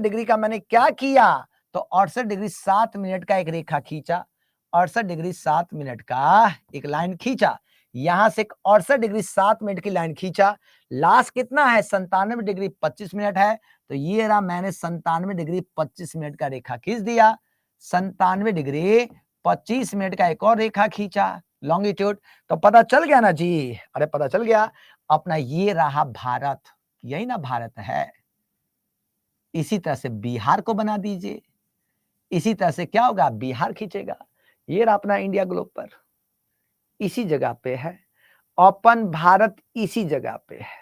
डिग्री का मैंने क्या किया? तो 68 डिग्री 7 मिनट का एक रेखा खींचा, 68 डिग्री 7 मिनट का एक लाइन खींचा, यहां से 68 डिग्री 7 मिनट की लाइन खींचा। लास्ट कितना है? 97 डिग्री 25 मिनट है। तो ये रहा, मैंने 97 डिग्री 25 मिनट का रेखा खींच दिया। 97 डिग्री 25 मिनट का एक और रेखा खींचा लॉन्गिट्यूड। तो पता चल गया ना जी? अरे पता चल गया। अपना ये रहा भारत, यही ना भारत है। इसी तरह से बिहार को बना दीजिए, इसी तरह से क्या होगा? बिहार खींचेगा। ये रहा अपना इंडिया ग्लोब पर, इसी जगह पे है। ओपन भारत इसी जगह पे है।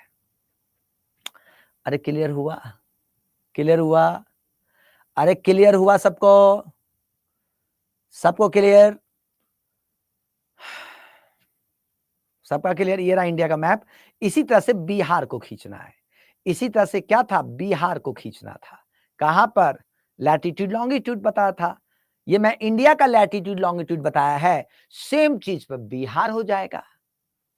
अरे क्लियर हुआ? क्लियर हुआ? अरे क्लियर हुआ सबको? सबको क्लियर? सबका क्लियर? ये रहा इंडिया का मैप। इसी तरह से बिहार को खींचना है। इसी तरह से क्या था? बिहार को खींचना था। कहां पर? लैटिट्यूड लॉन्गिट्यूड बताया था। ये मैं इंडिया का लैटिट्यूड लॉन्गिट्यूड बताया है, सेम चीज पर बिहार हो जाएगा।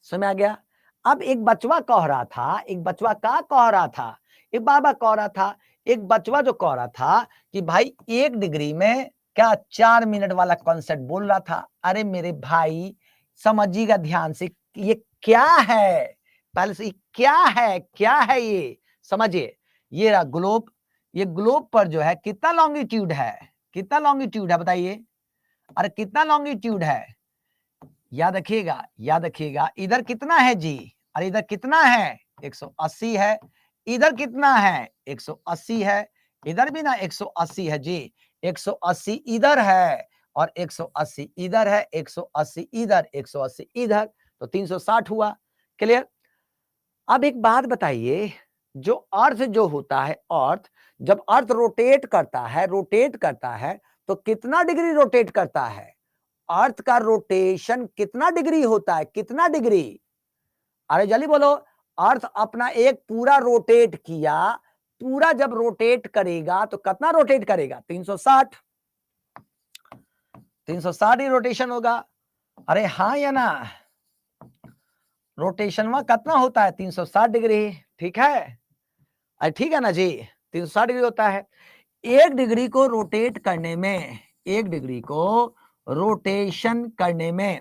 समझ आ गया? अब एक बचवा कह रहा था, एक बचवा क्या कह रहा था? एक बाबा कह रहा था, एक बचवा जो कह रहा था कि भाई 1 डिग्री में क्या 4 मिनट वाला कॉन्सेप्ट बोल रहा था। अरे मेरे भाई समझिएगा ध्यान से, ये क्या है? पहले से क्या है? क्या है ये समझिए। ये रहा ग्लोब, ये ग्लोब पर जो है कितना लॉन्गिट्यूड है? कितना लॉन्गिट्यूड है बताइए? अरे कितना लॉन्गिट्यूड है? याद रखिएगा, याद रखिएगा। इधर कितना है जी? अरे इधर कितना है? 180 है। इधर कितना है? 180 है। इधर भी ना 180 है जी। 180 इधर है और 180 इधर है, 180 इधर, 180 इधर, तो 360 हुआ। क्लियर? अब एक बात बताइए, जो अर्थ जो होता है, अर्थ जब अर्थ रोटेट करता है तो कितना डिग्री रोटेट करता है? अर्थ का रोटेशन कितना डिग्री होता है? कितना डिग्री? अरे जल्दी बोलो। अर्थ अपना एक पूरा रोटेट किया, पूरा जब रोटेट करेगा तो कितना रोटेट करेगा? 360। 360 ही रोटेशन होगा। अरे हाँ या ना? रोटेशन में कितना होता है? 360 डिग्री। ठीक है? अरे ठीक है ना जी? 360 डिग्री होता है। 1 डिग्री को रोटेट करने में, 1 डिग्री को रोटेशन करने में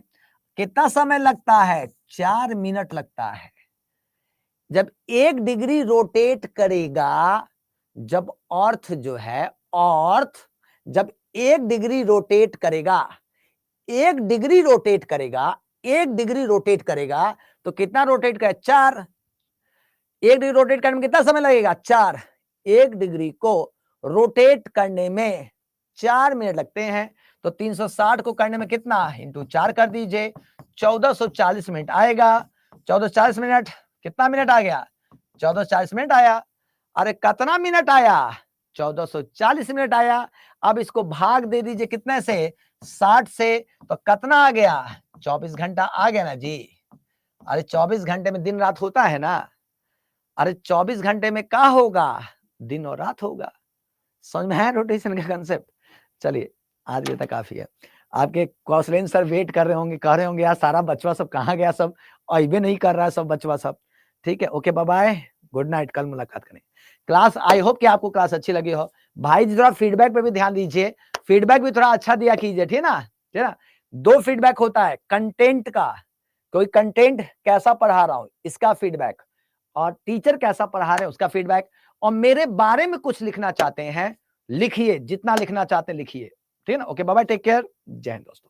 कितना समय लगता है? 4 मिनट लगता है। जब 1 डिग्री रोटेट करेगा, जब अर्थ जो है, अर्थ जब 1 डिग्री रोटेट करेगा, 1 डिग्री रोटेट करेगा, 1 डिग्री रोटेट करेगा तो कितना रोटेट करे? 4। 1 डिग्री रोटेट करने में कितना समय लगेगा? 4। 1 डिग्री को रोटेट करने में 4 मिनट लगते हैं, तो 360 को करने में कितना? इंटू 4 कर दीजिए, 1440 मिनट आएगा। 1440 मिनट, कितना मिनट आ गया? 1440 मिनट आया। अरे कितना मिनट आया? 1440 मिनट आया। अब इसको भाग दे दीजिए कितने से? 60 से, तो कितना आ गया? 24 घंटा आ गया ना जी। अरे 24 घंटे में दिन रात होता है ना। अरे 24 घंटे में क्या होगा? दिन और रात होगा। समझ में है रोटेशन का कंसेप्ट? चलिए आज ये तक काफी है। आपके कौशलेन सर वेट कर रहे होंगे, कह रहे होंगे यार सारा बचवा सब कहाँ गया, सब अइबे नहीं कर रहा है सब बचवा सब। ठीक है, okay bye bye, good night, कल मुलाकात करें। क्लास आई होप कि आपको क्लास अच्छी लगी हो। भाई जी थोड़ा फीडबैक पे भी ध्यान दीजिए, फीडबैक भी थोड़ा अच्छा दिया कीजिए, ठीक है ना। 2 फीडबैक होता है, कंटेंट का, कोई कंटेंट कैसा पढ़ा रहा हूं इसका फीडबैक, और टीचर कैसा पढ़ा रहे हैं उसका फीडबैक, और मेरे बारे में कुछ लिखना चाहते हैं लिखिए, जितना लिखना चाहते हैं लिखिए, ठीक है ना। Okay bye bye, take care, जय हिंद दोस्तों।